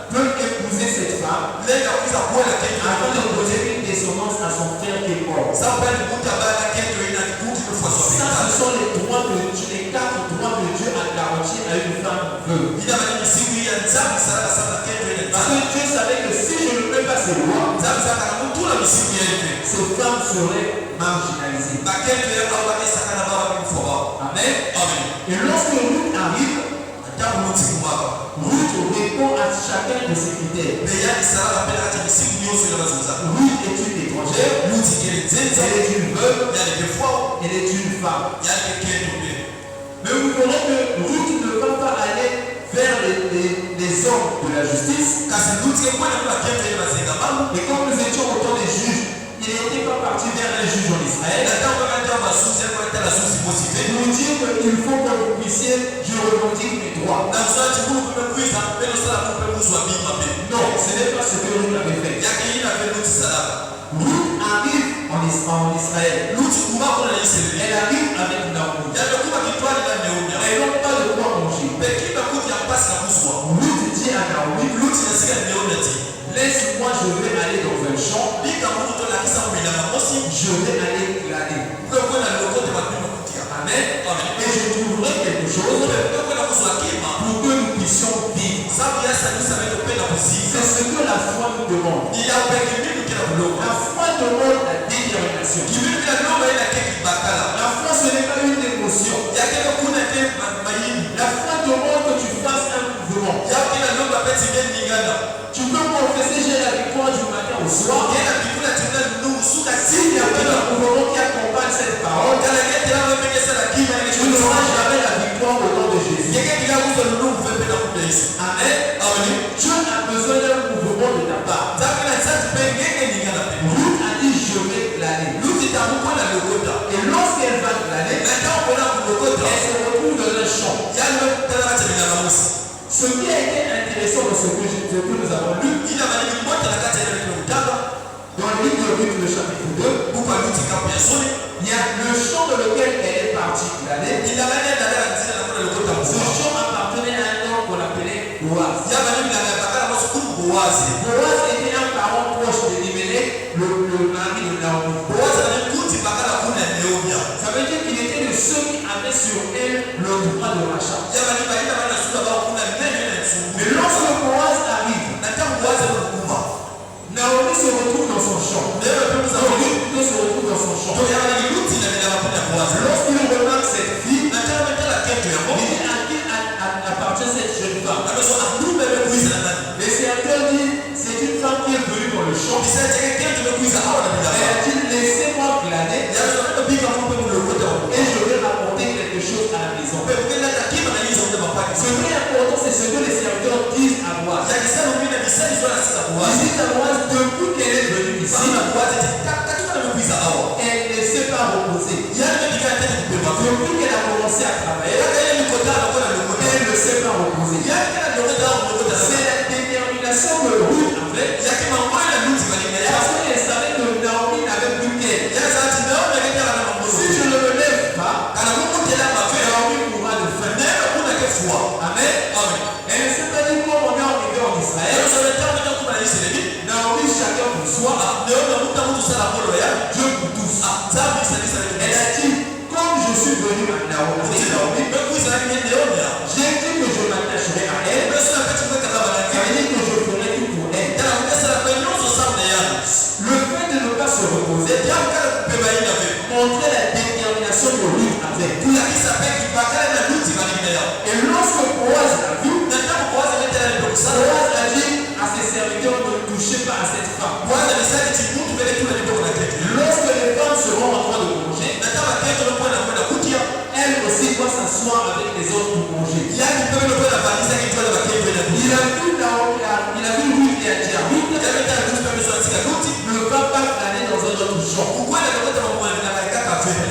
peut épouser cette femme afin de poser une descendance à son frère qui est mort. Ça, ce sont les droits de Dieu, les 4 droits que Dieu a garantis à une femme veuve. Parce que Dieu savait que si je ne fais pas ces lois, ces femmes seraient marginalisées. Amen. Et lorsque Ruth arrive, Ruth répond à chacun de ces critères. Ruth est une étrangère, elle est une veuve, elle est une femme. Mais vous verrez que Ruth ne va pas aller vers les hommes de la justice. Et quand nous étions au temps des juges, il n'était pas parti vers un juge en Israël pour dire qu'il faut que vous puissiez, je revendique mes droits. Non, ce n'est pas ce que Ruth avait fait. Ruth arrive en Israël. Elle arrive avec Naomi. Elle n'a pas de quoi manger. Ruth dit à Naomi, laisse-moi, je vais aller dans un champ. Je vais aller glaner. Amen. Et je trouverai quelque chose pour que nous puissions vivre. C'est ce que la foi nous demande. La foi demande la détermination. La foi, ce n'est pas une émotion. La foi demande que tu fasses un mouvement. Tu peux confesser j'ai la victoire du matin au soir. S'il n'y a pas de mouvement qui accompagne cette parole, tu n'auras jamais la victoire au nom de Jésus. Amen. Dieu a besoin d'un mouvement de ta part. Ruth a dit je vais glaner. Et lorsqu'elle va glaner, elle se retrouve dans un champ. Ce qui a été intéressant dans ce que nous avons lu, dans le livre de Ruth, le chapitre 2, il y a le champ dans lequel elle est partie glaner. Ce champ appartenait à un homme qu'on appelait Boaz. Boaz était un parent proche d'Elimelech, le mari de Naomi. Ça veut dire qu'il était de ceux qui avaient sur elle le droit de rachat. Mais lorsque Boaz arrive, Naomi se retrouve dans son champ. Ruth se retrouve dans son champ. Lorsqu'il remarque cette fille, il dit à qui appartient cette jeune femme. Les serviteurs disent c'est une femme qui est venue dans le champ. Elle a dit laissez-moi glaner et je vais rapporter quelque chose à la maison. Ce qui est important, c'est ce que les serviteurs disent à Boaz. Ils disent à Boaz depuis qu'elle est venue ici, elle ne s'est pas reposée. Depuis qu'elle a commencé à travailler, elle ne s'est pas reposée. C'est la détermination que Ruth avait. Parce qu'elle savait que Naomi n'avait plus qu'elle. Si je ne me lève pas, Naomi mourra de faim. Amen. Elle ne s'est pas dit comment on est arrivé en Israël. Naomi, chacun pour soi. Dieu pour tous. Elle a dit, comme je suis venu à Naomi, j'ai dit que je m'attacherai à elle. Ça veut dire que je ferai tout pour elle. Le fait de ne pas se reposer montrait la détermination que Ruth avait. Et lorsque Boaz l'a vu, Boaz a dit à ses serviteurs ne touchez pas à cette femme. Lorsque les femmes seront en train de manger, elle aussi doit s'asseoir avec les autres pour manger. Il a vu Ruth et a dit à Ruth, ne va pas flâner dans un autre champ.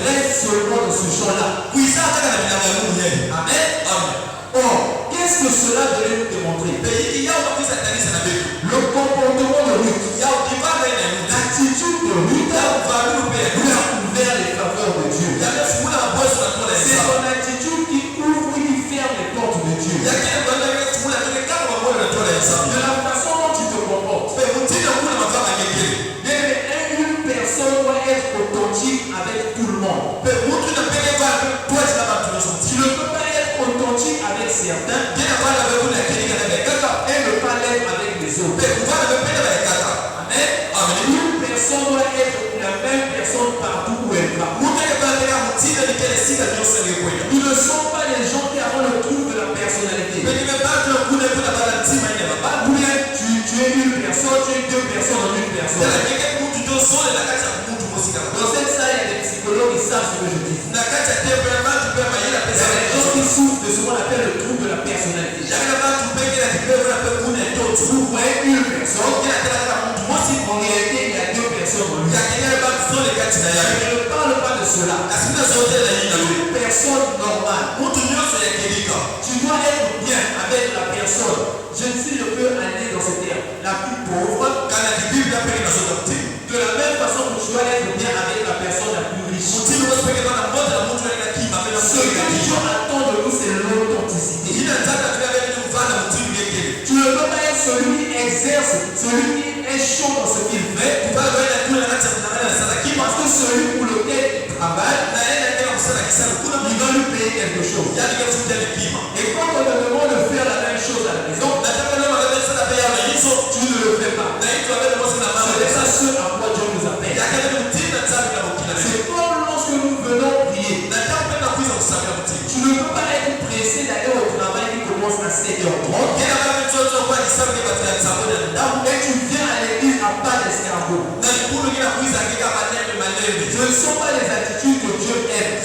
Reste seulement dans ce champ-là. Amen. Or, qu'est-ce que cela devait nous démontrer? Le comportement de Ruth, l'attitude de Ruth a ouvert les faveurs de Dieu. C'est son attitude qui ouvre et qui ferme les portes de Dieu. de la façon dont tu te comportes. Une personne doit être authentique avec tout le monde. Tu ne peux pas être authentique avec certains et ne pas l'être avec les autres. Amen. Une personne doit être la même personne partout où elle va. Nous ne sommes pas les gens qui avons le trouble de la personnalité. Ou bien tu es une personne, tu es deux personnes en une personne. Dans cette salle, il y a des psychologues qui savent ce que je dis. Il y a des gens qui souffrent de ce qu'on appelle le trouble de la personnalité. Vous voyez une personne, en réalité, il y a deux personnes en lui. Je ne parle pas de cela. Une personne normale. Tu dois être bien avec la personne. Je ne sais, je peux aller dans ce terme. La plus pauvre. De la même façon que tu dois être bien avec la personne la plus riche. Ce que Dieu attend de nous, c'est l'authenticité. Tu ne peux pas être celui qui exerce, celui qui est chaud dans ce qu'il fait. Parce que celui pour lequel il travaille, il va lui payer quelque chose. Et quand on te demande de faire la même chose à la maison, tu ne le fais pas. C'est ça ce à quoi Dieu nous appelle. C'est comme lorsque nous venons prier. Tu ne peux pas être pressé d'aller au travail qui commence à 7h30. Et tu viens à l'église à pas d'escargot. Ce ne sont pas les attitudes que Dieu aime.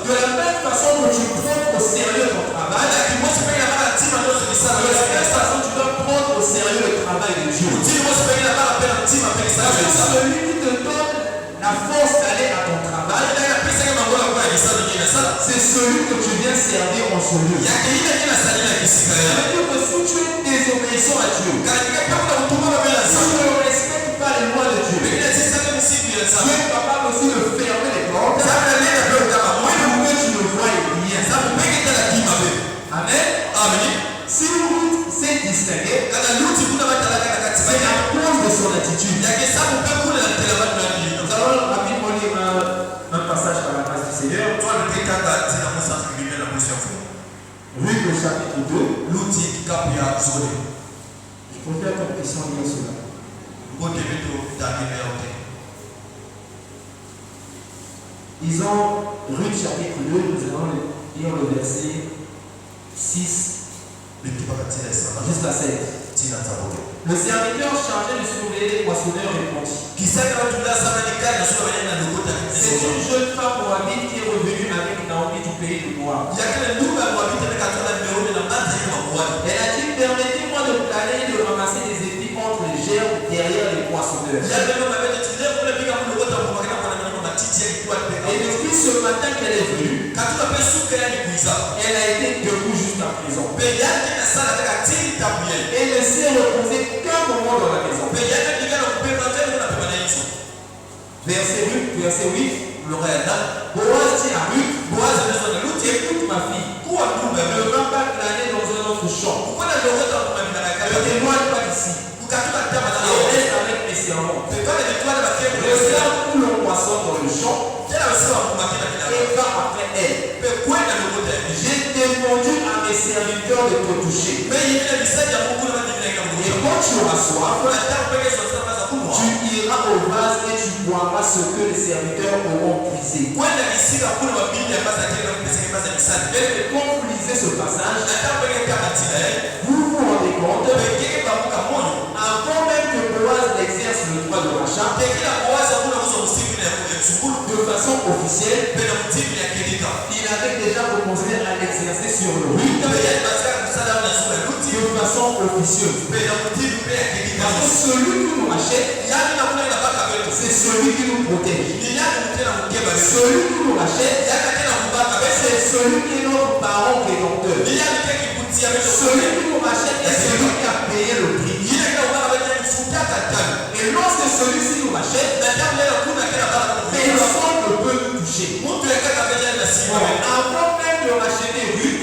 De la même façon que tu prends au sérieux ton travail, de la même façon tu dois prendre au sérieux le travail de Dieu. Parce que celui qui te donne la force d'aller à ton travail, c'est celui que tu viens servir en ce lieu. Ça veut dire que si tu es désobéissant à Dieu, si tu ne respectes pas les lois de Dieu, tu es capable aussi de fermer les portes pour que tu ne vois rien. Amen. Si Ruth s'est distinguée, c'est à cause de son attitude. Nous allons rapidement lire un passage par la grâce du Seigneur. Ruth au chapitre 2. Je préfère qu'on puisse en lire cela. Disons Ruth chapitre 2, nous allons lire le verset 6 jusqu'à 7. Le serviteur chargé de surveiller les poissonneurs répondit. C'est une jeune femme moabite qui est revenue avec Naomi du pays de Moab. Elle a dit, permettez-moi de planer et de ramasser des épis entre les gerbes derrière les poissonneurs. Et depuis ce matin qu'elle est venue, elle a été debout jusqu'à présent. Et ne s'est reposée qu'un moment dans la maison. Verset 8. Boaz dit à Ruth, écoute ma fille, ne va pas planer dans un autre champ. Ne t'éloigne pas d'ici. Et reste avec mes servants. Regarde où l'on poisson dans le champ et va après elle. J'ai défendu à mes serviteurs de te toucher. Et quand tu auras soif, tu iras au vase et tu boiras ce que les serviteurs auront puisé. Et quand vous lisez ce passage, vous vous rendez compte, avant même que Boaz n'exerce le droit de rachat, de façon officielle, il avait déjà commencé à l'exercer sur le Ruth de façon officieuse. Parce que celui qui nous rachète, c'est celui qui nous protège. Celui qui nous rachète, c'est celui qui est notre parent rédempteur. Celui qui nous rachète est celui qui a payé le prix. Et lorsque celui-ci nous rachète, personne ne peut nous toucher. Avant même de racheter Ruth,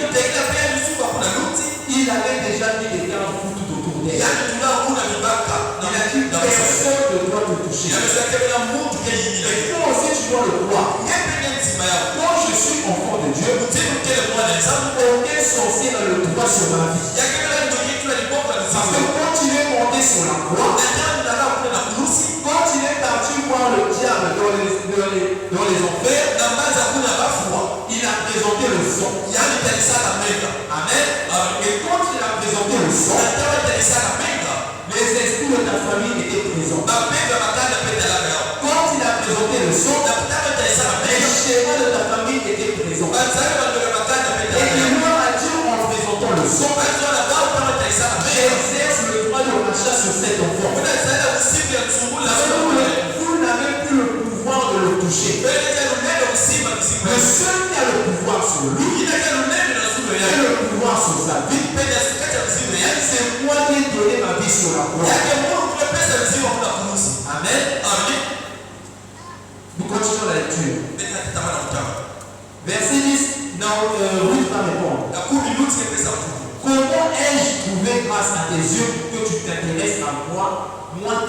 il a avait déjà mis des garde-fous tout autour d'elle. yani tunakuna mipaka Il a dit personne ne doit te toucher. yamesakemela muntu keyimile Et toi aussi tu dois le croire. ngepene nzima yako Moi je suis enfant de Dieu. utimukele mwana nzambe Aucun sorcier n'a le droit sur ma vie. yakemela ndokitula liboka Parce que nzima quand il est monté sur la croix, natani ndakakuna na kulusi quand il est parti voir le diable dans les enfers, na mbanza kuna bafuwa il a présenté le sang. yani talisaka menga Amen. Et quand il a présenté le sang, nataba talisaka menga les esprits de ta famille étaient présents. bapembe bakanda petalaka yao Quand il a présenté le sang, nakutaka talisaka les menga schémas de ta famille étaient présents. banzali bandoka bakanda Et petalaka il yao leur a dit en présentant le sang, bazwana bautama talisaka menga j'exerce le droit de rachat sur cet enfant. kuna zala usiku ya nsungula Vous n'avez plus le pouvoir de le toucher. peleka lunene usiba msiku Le seul qui a le pouvoir sur lui, inaka lunene na zulu qui a yake le pouvoir sur sa vie, penda sikata msiku yake c'est moi qui ai donné ma vie sur la croix. yake Mungu kuna pesa msiku kuna kulusi Amen. amen Nous continuons la lecture. pesa kitamana mtama Verset 10, Ruth va répondre. na kumi luti ya pesa mtuku Comment ai-je trouvé grâce à tes yeux que tu t'intéresses à moi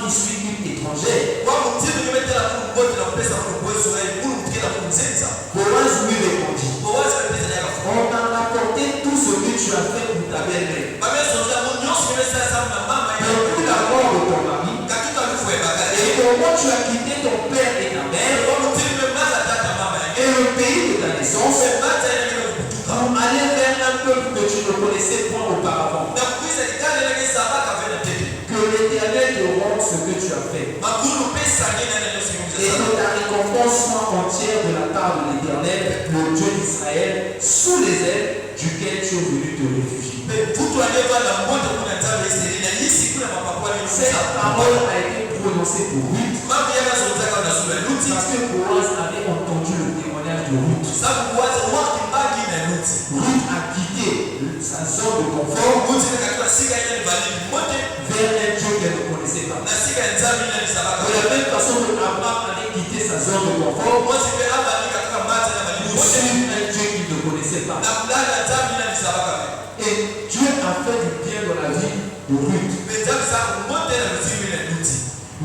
qui suis une étrangère? kwa mtindo nimetela kumbote na pesa kumbozo wewe Mungu mtikela kumzenza Boaz lui répondit. bowazi pesa yako On t'a rapporté tout ce que tu as fait pour ta belle-mère. baba sonza munyosi nimesa sana na mama yako Depuis la mort de ton mari, katika lufu ya bagari et comment tu as quitté ton père et ta mère kwa mtindo nimemaza tata mama yake et le pays de ta naissance mata ile ile kutuka pour aller vers un peuple que tu ne connaissais point auparavant. na kuiza ikale ile sabaka vena tete Que l'Éternel te rende ce que tu as fait. makulu pesa ngine na ndio Et que ta récompense soit entière de la part de l'Éternel, le Dieu d'Israël, sous les ailes duquel tu es venu te réfugier. mtu aliyeva na mmoja kuna nzambe Israeli na hii siku na mapapwa ni Cette parole a été prononcée pour Ruth mambo yana zonzaka na sura luti parce que Boaz avait entendu le témoignage de Ruth. sababu waza waki mbagi na luti Ruth a quitté sa zone de confort luti ni katika siga ile bali mmoja vers un Dieu qu'elle ne connaissait pas. na siga nzambe ile ni sabaka De la même façon que Abraham avait quitté sa zone de confort moi c'est que hapa ni katika mata na bali pour mmoja suivre un Dieu qu'il ne connaissait pas. na kulala nzambe ile ni sabaka Et Dieu a fait du bien dans la vie de Ruth. mais nzambe sana mmoja na luti ile luti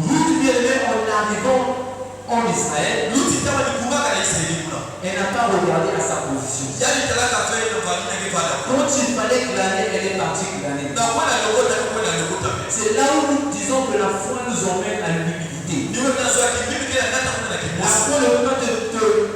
Ruth, bien aimée, en arrivant en Israël, luti kama ni kumaka na Israeli kuna elle n'a pas regardé à sa position. yani talaka fẹ́ na bali na kifala Quand il fallait glaner, elle est partie glaner. na kwenda lokota kwenda lokota C'est là où nous disons que la foi nous emmène à l'humilité. niwe kana swa kimimi kile nata kuna La kimosi foi ne peut pas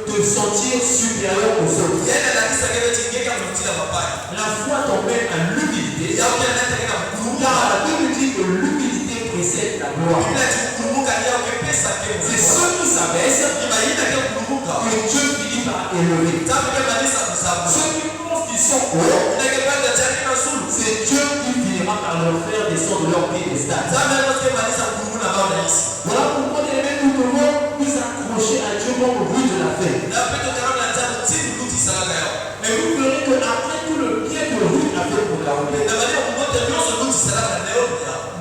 te sentir supérieur aux autres. yana la kisa kile chingeka mtila papaya La foi t'emmène à l'humilité. ya ukia nata kile mkuluka Car la Bible dit que l'humilité précède la gloire. bila chukuluka ya ukipesa kile C'est ceux qui s'abaissent ni baina kile kuluka que Dieu finit par élever. tabu kile kanisa kusabu Ceux qui pensent qu'ils sont hauts, ina kipanda cha kina sulu c'est Dieu qui finira par leur faire descendre leur piédestal. tabu ndio kile kanisa kuluna bao na hisi Voilà pourquoi les amis, nous devons nous accrocher à Dieu comme Ruth de la fait. na peto karona nzangu timu luti salaka yao Et vous verrez que après tout le bien que Ruth a fait pour Naomi, na baada ya kumoja nyoso luti salaka leo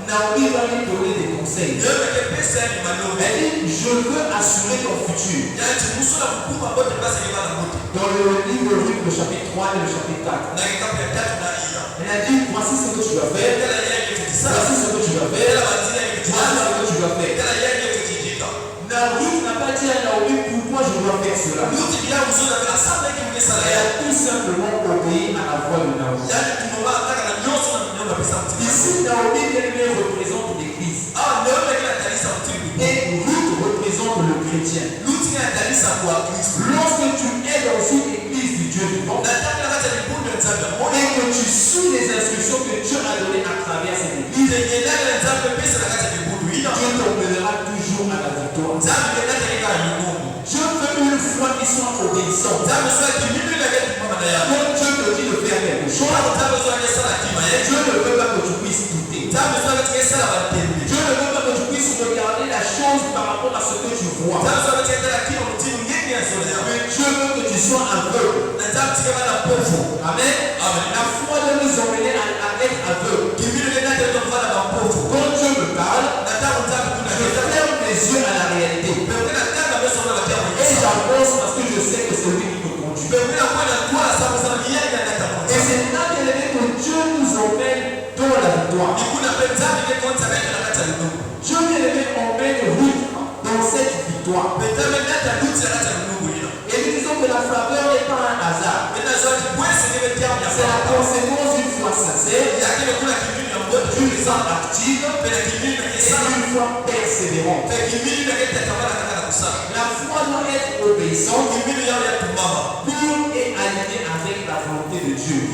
Naomi va lui donner des conseils. leo peke pesa ni maneno Elle dit, je veux assurer ton futur. yaani musula kukuma bote pesa ni bana bote Dans le livre de Ruth, le chapitre 3 et le chapitre 4. na kikapu ya tatu na iya Elle a dit, voici ce que tu dois faire. kila yeye kitikisa Voici ce que tu dois faire. kila batili ya Voici kitikisa ce que tu dois faire. kila yeye kitikika Ruth n'a pas dit à Naomi pourquoi je dois faire cela. luti bila musula bila sasa kimwe sala Elle ya a tout simplement obéi à la voix de Naomi. yaani tunaomba nataka na nyoso na tunaomba pesa mtimu Ici, Naomi bien-aimée représente l'Église. ah leo kila kanisa mtimu Et Ruth représente le chrétien. luti ya kanisa kwa Kristo Lorsque tu es dans une église du Dieu vivant nataka hata nipunde nzambe mmoja et que tu suis les instructions que Dieu a données à travers cette église, ile nyendaga nzambe pesa na kata nipundu ina Dieu t'emmènera toujours à la victoire. nzambe ndio ika ni Mungu Dieu veut une foi qui soit obéissante. nzambe sio kimimi na kitu kama na yako Quand Dieu te dit de faire quelque chose, nzambe sio ni sala kima yetu Dieu ne veut pas que tu puisses douter. nzambe sio ni sala batende Dieu ne veut pas que tu puisses regarder la chose par rapport à ce que tu vois. nzambe sio ni kila mtimu ngeni ya zoea Mais Dieu veut que tu sois aveugle. na nzambe sio bana pofu Amen. amen La foi doit nous emmener à être aveugle. kimimi ndio ndio tunafanya mapofu Quand Dieu me parle, nataka nzambe kuna je ferme les yeux à la réalité. pepe nataka besa na batia Et j'avance parce que je sais que c'est lui qui me conduit. pepe na kwenda kwa sababu sana yeye anataka Et c'est là que Dieu nous Dieu bien-aimé emmène Ruth dans cette victoire. Et nous disons que la faveur n'est pas un hasard. C'est la conséquence d'une foi sincère, d'une foi active et d'une foi persévérante. La foi doit être obéissante, pure et alignée avec la volonté de Dieu.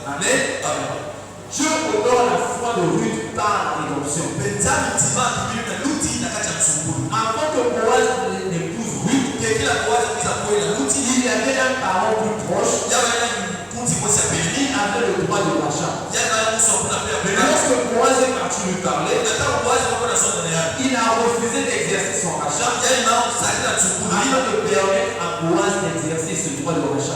Amen. Dieu honore la foi de Ruth par la rédemption. Avant que Boaz n'épouse Ruth, il y avait un parent plus proche qui avait le droit de l'achat. Mais lorsque Boaz est parti lui parler, il a refusé d'exercer son rachat afin de permettre à Boaz d'exercer ce droit de rachat.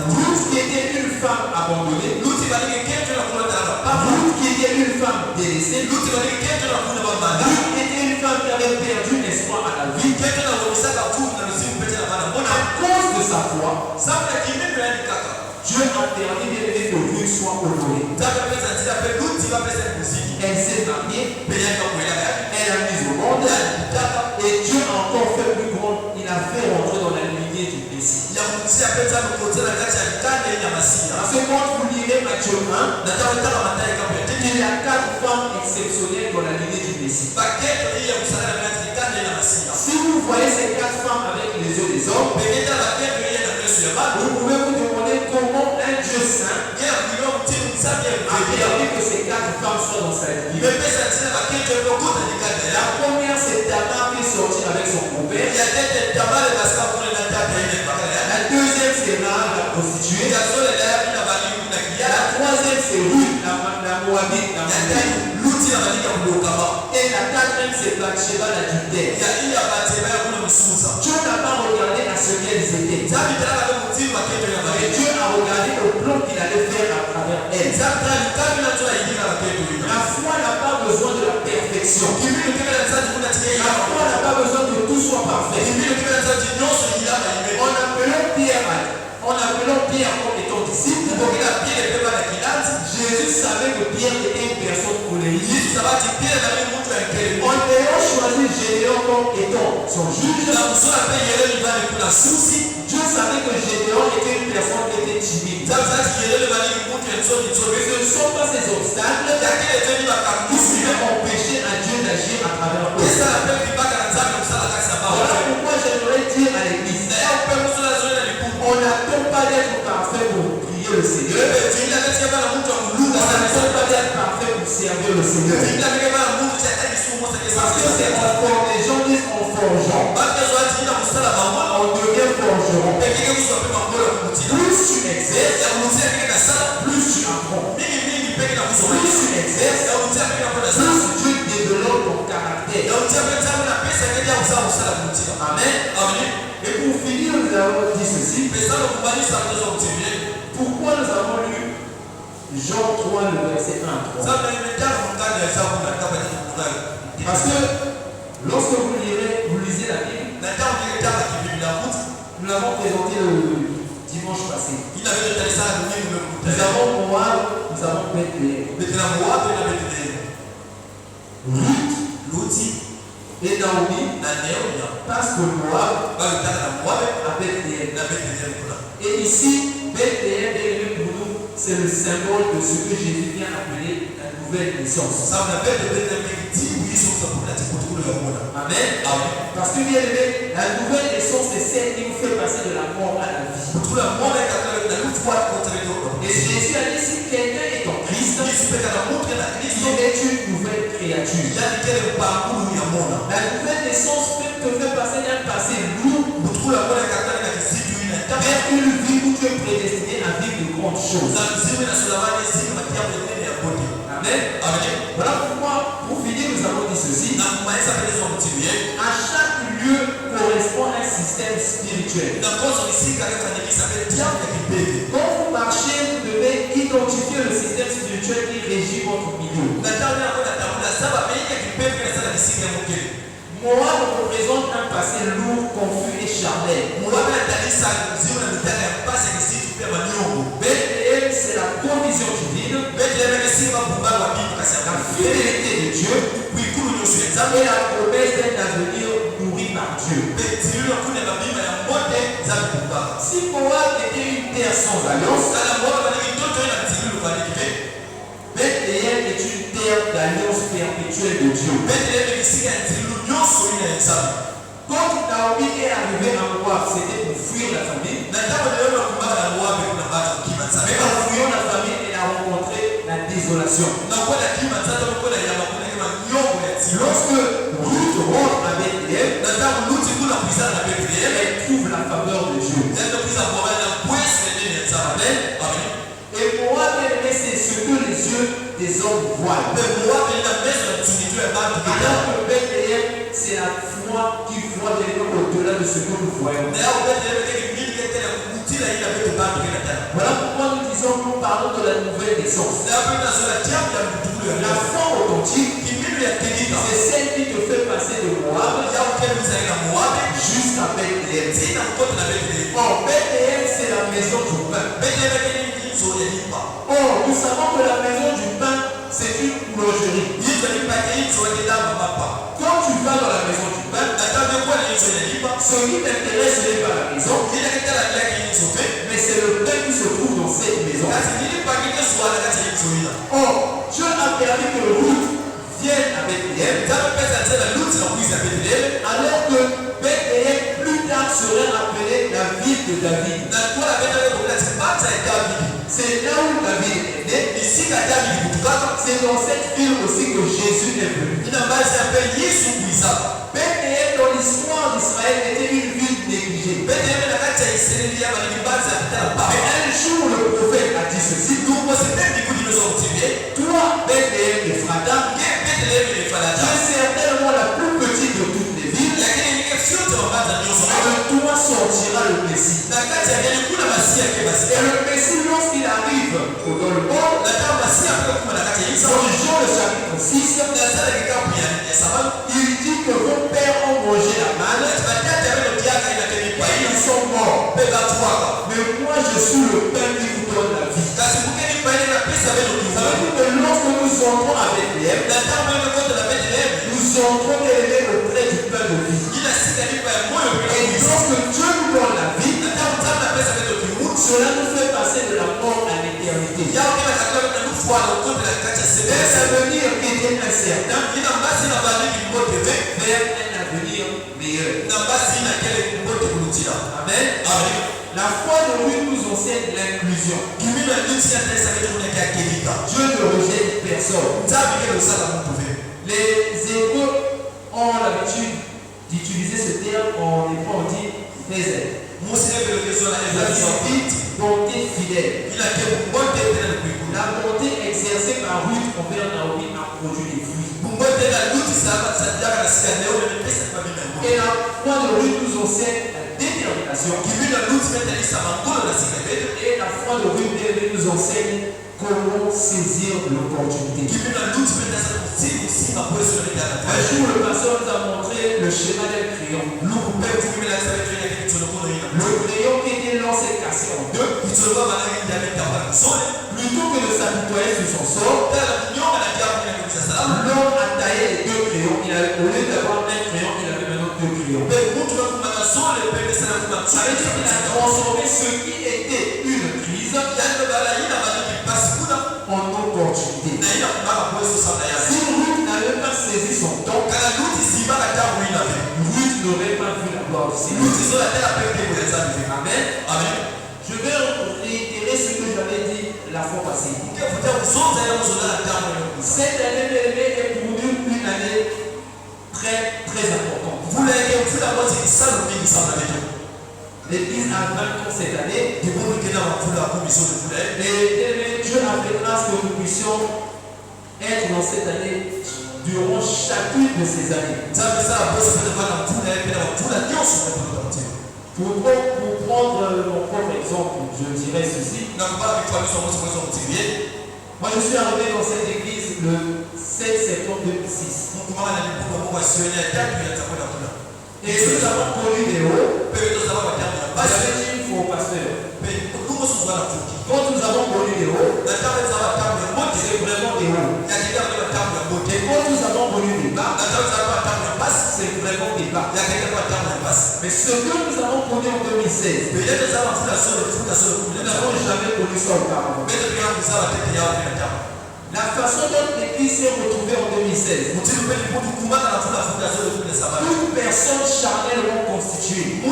Ruth qui était une femme abandonnée, Ruth qui était une femme délaissée, Ruth qui était une femme qui avait perdu l'espoir à la vie. À cause de sa foi, Dieu a permis que Ruth soit honorée. Elle s'est mariée, elle a mis au monde, et Dieu a encore fait plus grand. Il a fait rentrer dans la lignée du Messie. Parce que quand vous lirez Matthieu 1, il y a 4 femmes exceptionnelles dans la lignée du Messie. Si vous voyez ces 4 femmes avec les yeux des hommes, vous pouvez vous demander comment un Dieu saint a permis que ces 4 femmes soient dans sa vie. La première, c'est Tamar qui est sortie avec son compère. La deuxième, c'est Rahab la prostituée. La troisième, c'est Ruth, la Moabite. Et la quatrième, c'est Bathsheba l'adultère. Dieu n'a pas regardé à ce qu'elles étaient. Mais Dieu a regardé au plan qu'il allait faire à travers elles. La foi n'a pas besoin de la perfection. La foi n'a pas besoin que tout soit parfait. En appelant Pierre comme étant disciple, Jésus savait que Pierre était une personne colérique. En ayant choisi Gédéon comme étant son juge, Dieu savait que Gédéon était une personne qui était timide. Ce ne sont pas ces obstacles qui pouvaient empêcher un Dieu d'agir à travers eux. Voilà pourquoi j'aimerais dire à l'église, on n'attend pas d'être parfait pour prier le Seigneur. On n'attend pas d'être parfait pour servir le Seigneur. Parce que c'est en forgeant, les gens disent en forgeant, on devient forgeron. Plus tu exerces, plus tu apprends. Plus tu exerces, plus Dieu développe ton caractère. Amen. Et pour finir, nous avons dit ceci. Pourquoi nous avons lu Jean 3, le verset 1 à 3? Parce que lorsque vous lisez la Bible, nous l'avons présenté le dimanche passé. Nous avons Moab, nous avons Bethléem. Ruth et Naomi passent de Moab à Bethléem. Et ici, Bethléem est pour nous, c'est le symbole de ce que Jésus vient appeler la nouvelle naissance. Amen. Parce que bien aimé, la nouvelle naissance, c'est celle qui nous fait passer de la mort à la vie. Et Jésus a dit, si quelqu'un est en Christ, il est une nouvelle créature. La nouvelle naissance te fait passer d'un passé lourd vers une vie où tu es prédestiné à vivre de grandes choses. Amen. Voilà pourquoi, pour finir, nous avons dit ceci. À chaque lieu correspond un système spirituel. Quand vous marchez, vous devez identifier le système spirituel qui régit votre milieu. Moab représente un passé lourd, confus et charnel. Bethléem fidélité de Dieu et la promesse d'un avenir nourri par Dieu. Si Moab était une terre sans alliance, Bethléem est une terre d'alliance perpétuelle de Dieu. Quand Naomi est arrivée à Moab, c'était pour fuir la famille. Mais en fuyant la famille, elle a rencontré la désolation. Lorsque Ruth rentre à Bethléem, elle trouve la faveur de Dieu. Et Moab, c'est ce que les yeux des hommes voient. Alors que Bethléem, c'est la foi qui voit au-delà de ce que nous voyons. Voilà pourquoi nous disons que nous parlons de la nouvelle naissance. La foi authentique, c'est celle qui te fait passer de Moab jusqu'à Bethléem. Or, Bethléem, c'est la maison du pain. Or, nous savons que la maison du pain, c'est une boulangerie. Quand tu vas dans la maison du pain, ce qui t'intéresse, ce n'est pas la maison, mais c'est le pain qui se trouve dans cette maison. Or, Dieu a permis que Ruth vienne à Bethléem, alors que Bethléem plus tard serait appelée la ville de David. C'est là où David est né. C'est dans cette ville aussi que Jésus est venu. Bethléem dans l'histoire d'Israël était une ville négligée. Mais un jour le prophète a dit ceci. Toi, Bethléem Ephrata, tu es certainement la plus petite de toutes les villes. Et de toi sortira le Messie. Et le Messie, lorsqu'il arrive dans le monde, dans Jean le chapitre 6, il dit que vos pères ont mangé la manne et ils sont morts. Mais moi je suis le pain qui vous donne la vie. Ça veut dire que lorsque nous entrons à Bethléem, nous entrons auprès du pain de vie. Et lorsque Dieu nous donne la vie, cela nous fait passer de la mort à l'éternité. D'un avenir qui était incertain vers un avenir meilleur. Amen. La foi de Ruth nous enseigne l'inclusion. Dieu ne rejette personne. Les Hébreux ont l'habitude d'utiliser ce terme en hébreu, on dit Nézer. Bonté fidèle. La bonté exercée par Ruth envers Naomi a produit des fruits. Et la foi de Ruth nous enseigne la détermination. Et la foi de Ruth nous enseigne comment saisir l'opportunité. Un jour, le pasteur nous a montré le schéma d'un crayon. Le crayon qui était lancé cassé en deux. Plutôt que de s'apitoyer sur son sort, l'homme a taillé les deux crayons. Au lieu d'avoir un crayon, il avait maintenant deux crayons. Ça veut dire qu'il a transformé ce qui était une crise en opportunité. Si Ruth n'avait pas saisi son temps, Ruth n'aurait pas vu la gloire du Seigneur. Amen. Je vais réitérer ce que j'avais dit la fois passée. Cette année est pour nous une année très importante. L'église a 20 ans cette année. Et Dieu a fait grâce que nous puissions être dans cette année durant chacune de ces années. Pour prendre mon propre exemple, je dirais ceci. Moi, je suis arrivé dans cette église le 7 septembre 2006. Et nous avons connu des hauts. Parce que il faut pasteur. Quand nous avons connu des hauts, c'est vraiment des hauts. 2016. Nous n'avons jamais connu ça auparavant. La façon dont l'Église s'est retrouvée en 2016. Toute personne charnelle ou constituée ne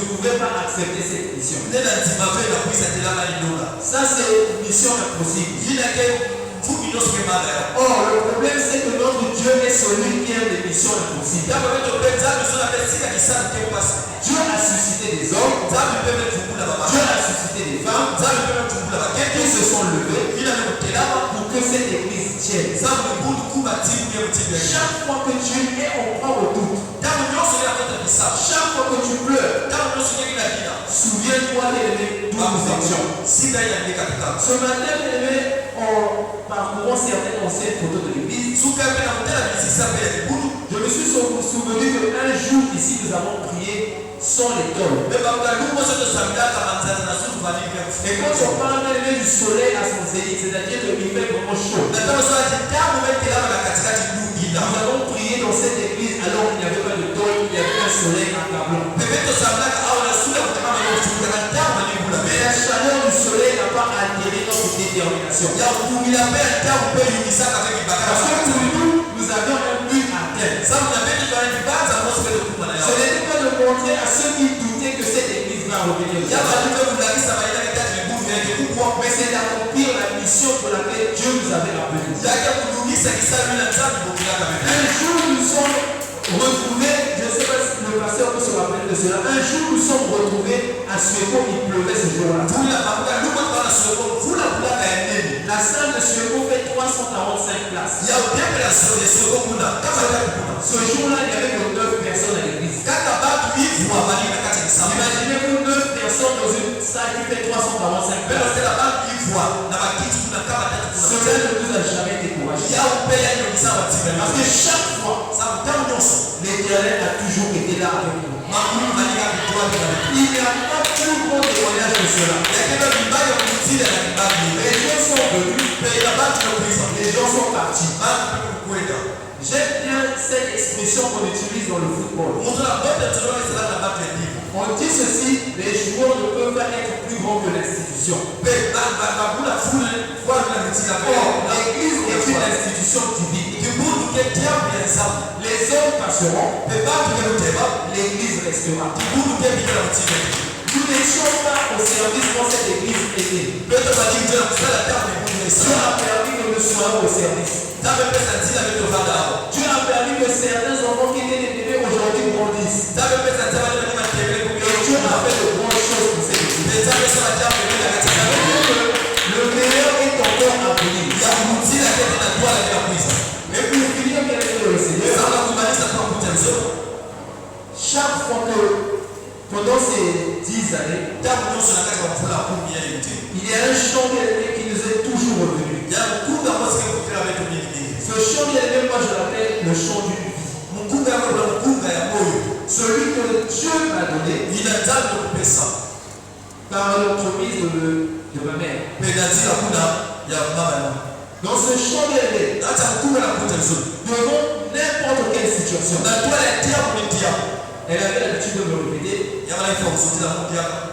pouvait pas accepter cette mission. Ça, c'est une mission impossible. Or, le problème, c'est que notre Dieu est celui qui aime les missions impossibles. Dieu a suscité des hommes, Dieu a suscité des femmes, qui se sont levés pour que cette église tienne. Chaque fois que tu es en proie au doute, chaque fois que tu pleures, souviens-toi d'où nous étions. Ce matin, en parcourant certaines anciennes photos de l'église, je me suis souvenu qu'un jour ici nous avons prié sans les tôles. Et quand on parle du soleil à son zénith, c'est-à-dire qu'il fait vraiment chaud. Nous avons prié dans cette église alors qu'il n'y avait pas de tôle, il y avait un soleil accablant. Mais la chaleur du soleil n'a pas altéré notre détermination. Parce que pour nous avions un but à terre. Ce n'était pas de montrer à ceux qui doutaient que cette église va revenir. Mais c'est d'accomplir la mission pour laquelle Dieu nous avait appelés. Un jour nous sommes retrouvés, je ne sais pas si le pasteur peut se rappeler de cela, un jour nous sommes retrouvés à Suéco, il pleuvait ce jour-là. La salle de Suéco fait 345 places. Ce jour-là, il y avait que 9 personnes à l'église. Imaginez-vous 9 personnes dans une salle qui fait 345 places. Cela ne nous a jamais découragés. Parce que chaque fois, l'Éternel a toujours été là avec nous. Il n'y a pas plus grand témoignage que cela. Les gens sont venus, les gens sont partis. J'aime bien cette expression qu'on utilise dans le football. On dit ceci, les joueurs ne peuvent pas être plus grands que l'institution. L'église est une institution divine. Les hommes passeront, l'église restera. Nous n'étions pas au service quand cette église est née. Dieu a permis que nous soyons au service. Dieu a permis que certains enfants qui étaient des bébés aujourd'hui grandissent. Et Dieu a fait de grandes choses pour cette église. Le meilleur est encore à venir. Et pour finir, bien sûr, le Seigneur, chaque fois que pendant ces 10 années, il y a un chant qui nous est toujours revenu. Ce chant, moi je l'appelle le chant d'une vie. Celui que Dieu m'a donné par l'entremise de ma mère. Dans ce chant, devant n'importe quelle situation, elle avait l'habitude de me répéter,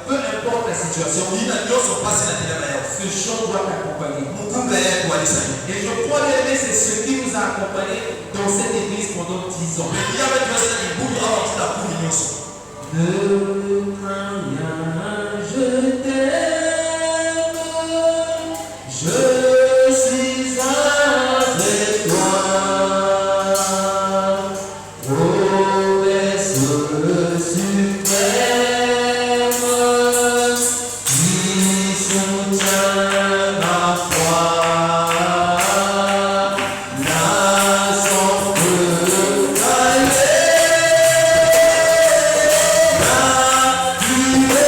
peu importe la situation, ce chant doit t'accompagner. Et je crois que c'est ce qui nous a accompagnés dans cette église pendant 10 ans. Ne crains rien, je t'aime, je suis avec toi. Promesse suprême, qui soutient ma foi. Yeah.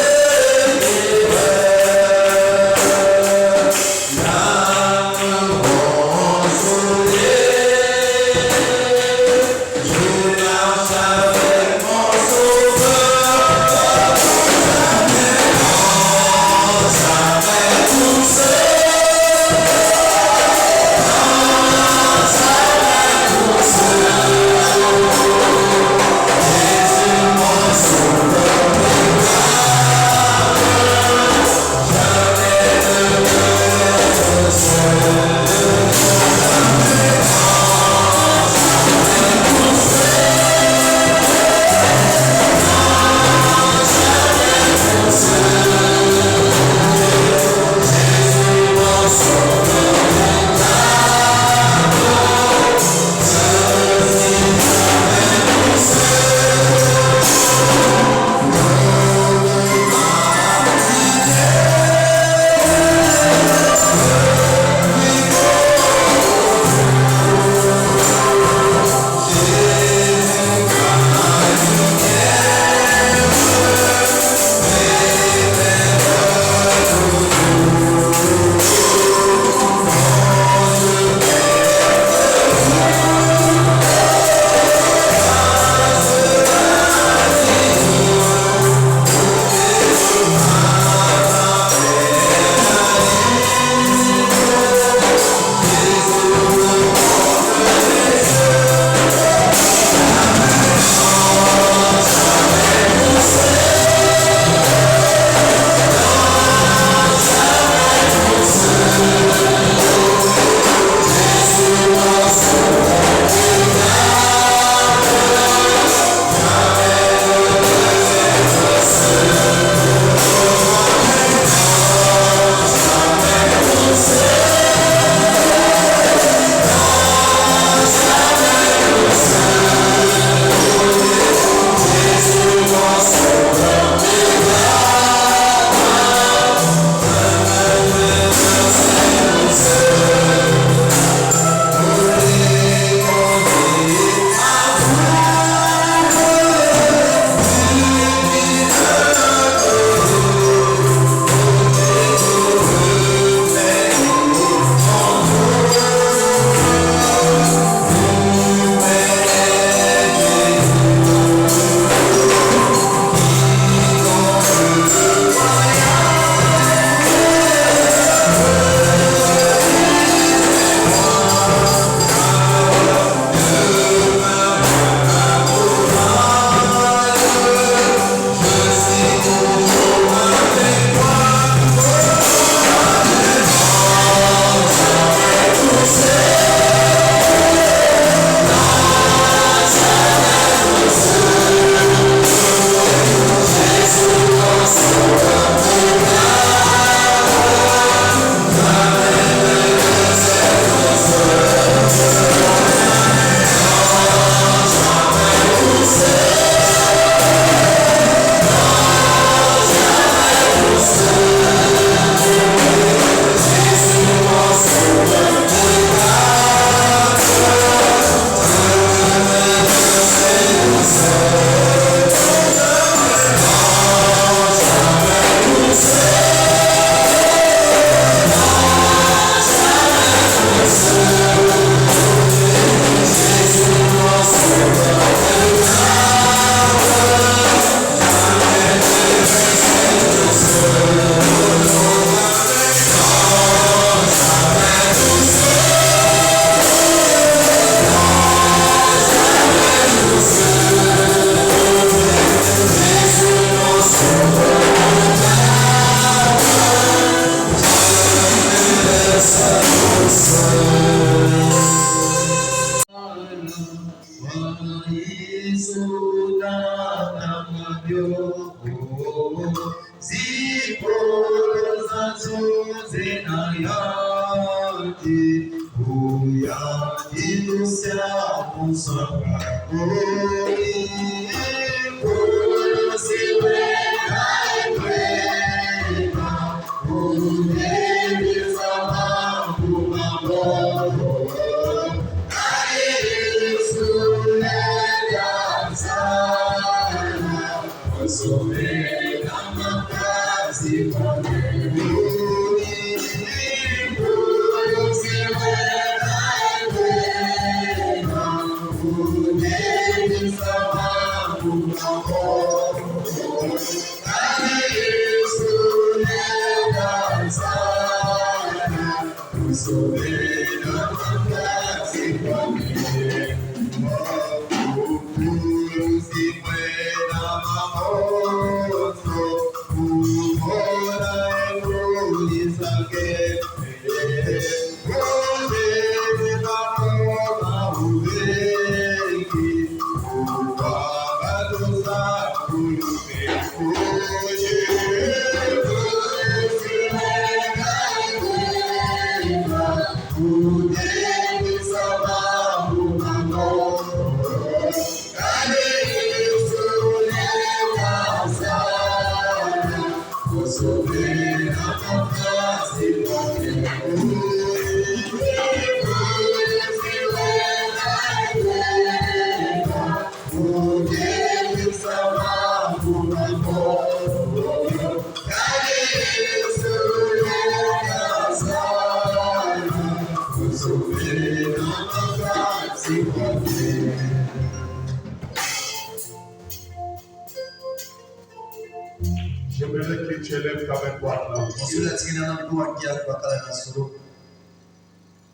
J'aimerais que tu élèves ta main droite là.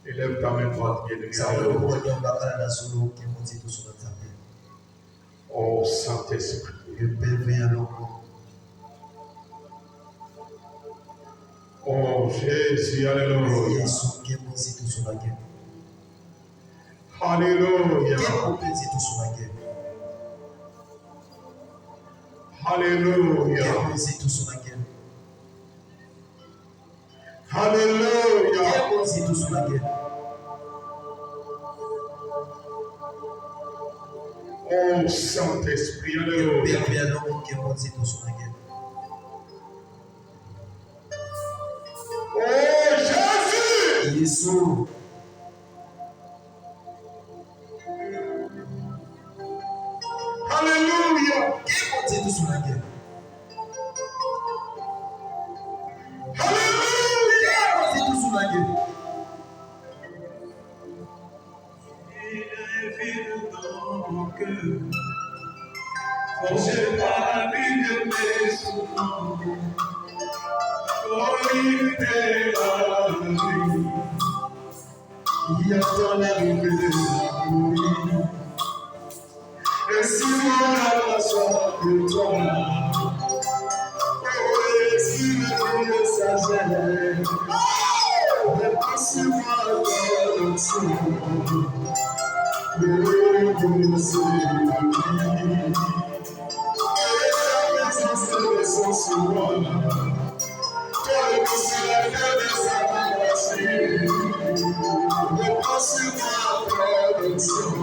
Élève ta main droite, oh Saint-Esprit. Oh Jésus, alléluia. Alléluia. Alléluia. Alléluia. Oh Saint-Esprit, alléluia. Oh Jésus. Alléluia. J'ai pas vu de mes souffrances, il fait la vie, il attend l'arrivée de la et si on a besoin de toi, oh, si le sagesse, mais pas si moi le son, le c'est la vie. Sans souvent, toi le c'est la gueule de sa passion, mais pas si moi le son.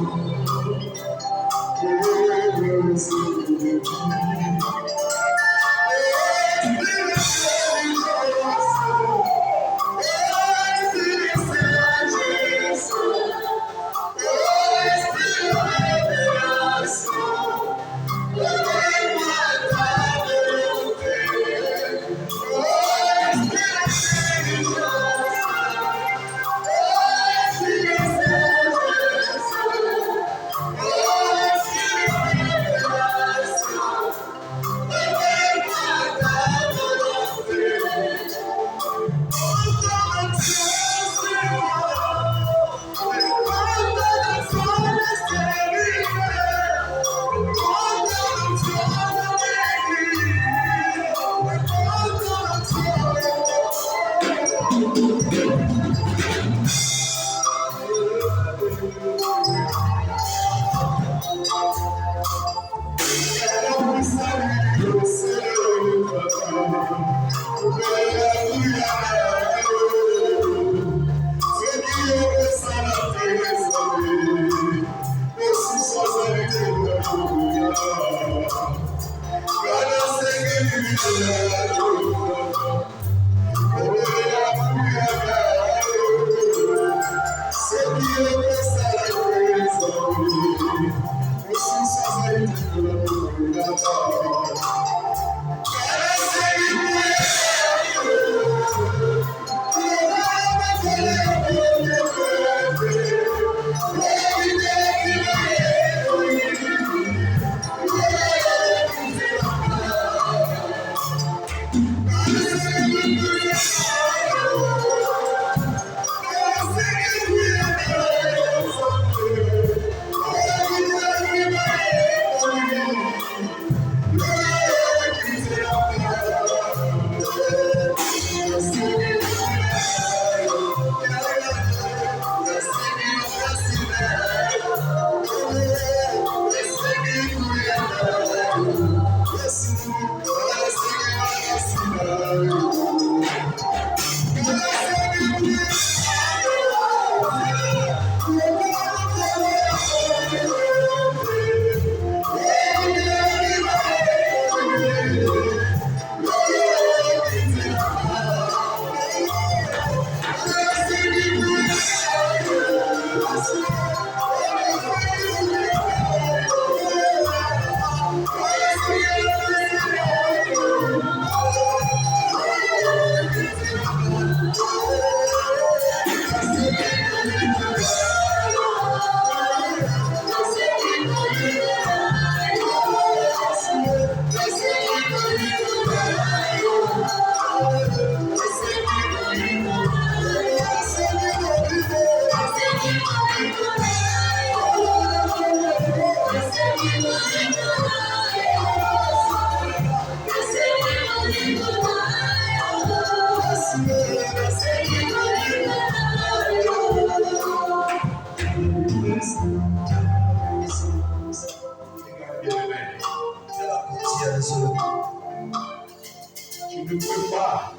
Tu ne peux pas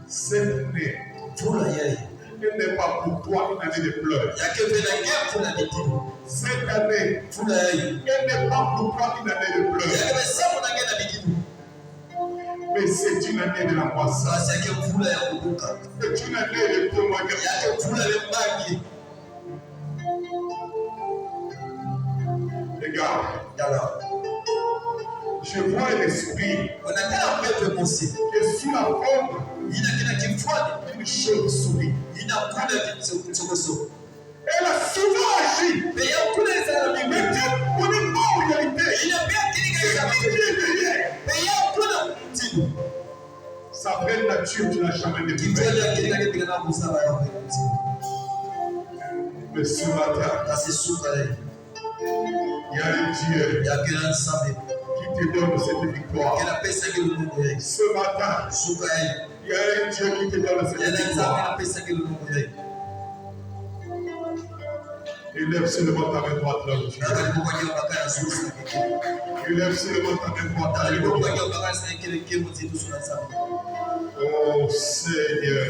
cette année, elle n'est pas pour toi une année de pleurs. Cette année, elle n'est pas pour toi une année de pleurs. Mais c'est une année de la croissance. C'est une année de témoignage. Regarde, je vois un esprit qui est sous la forme d'une chauve-souris. Elle a souvent agi. Mais Dieu connaît pas en réalité. Sa belle nature, tu n'as jamais découvert. Mais ce matin, il y a un Dieu qui te donne cette victoire. Ce matin, il y a un Dieu qui te donne cette victoire. Élève seulement ta main droite là où tu es. Élève seulement ta main droite là où tu es. Oh Seigneur.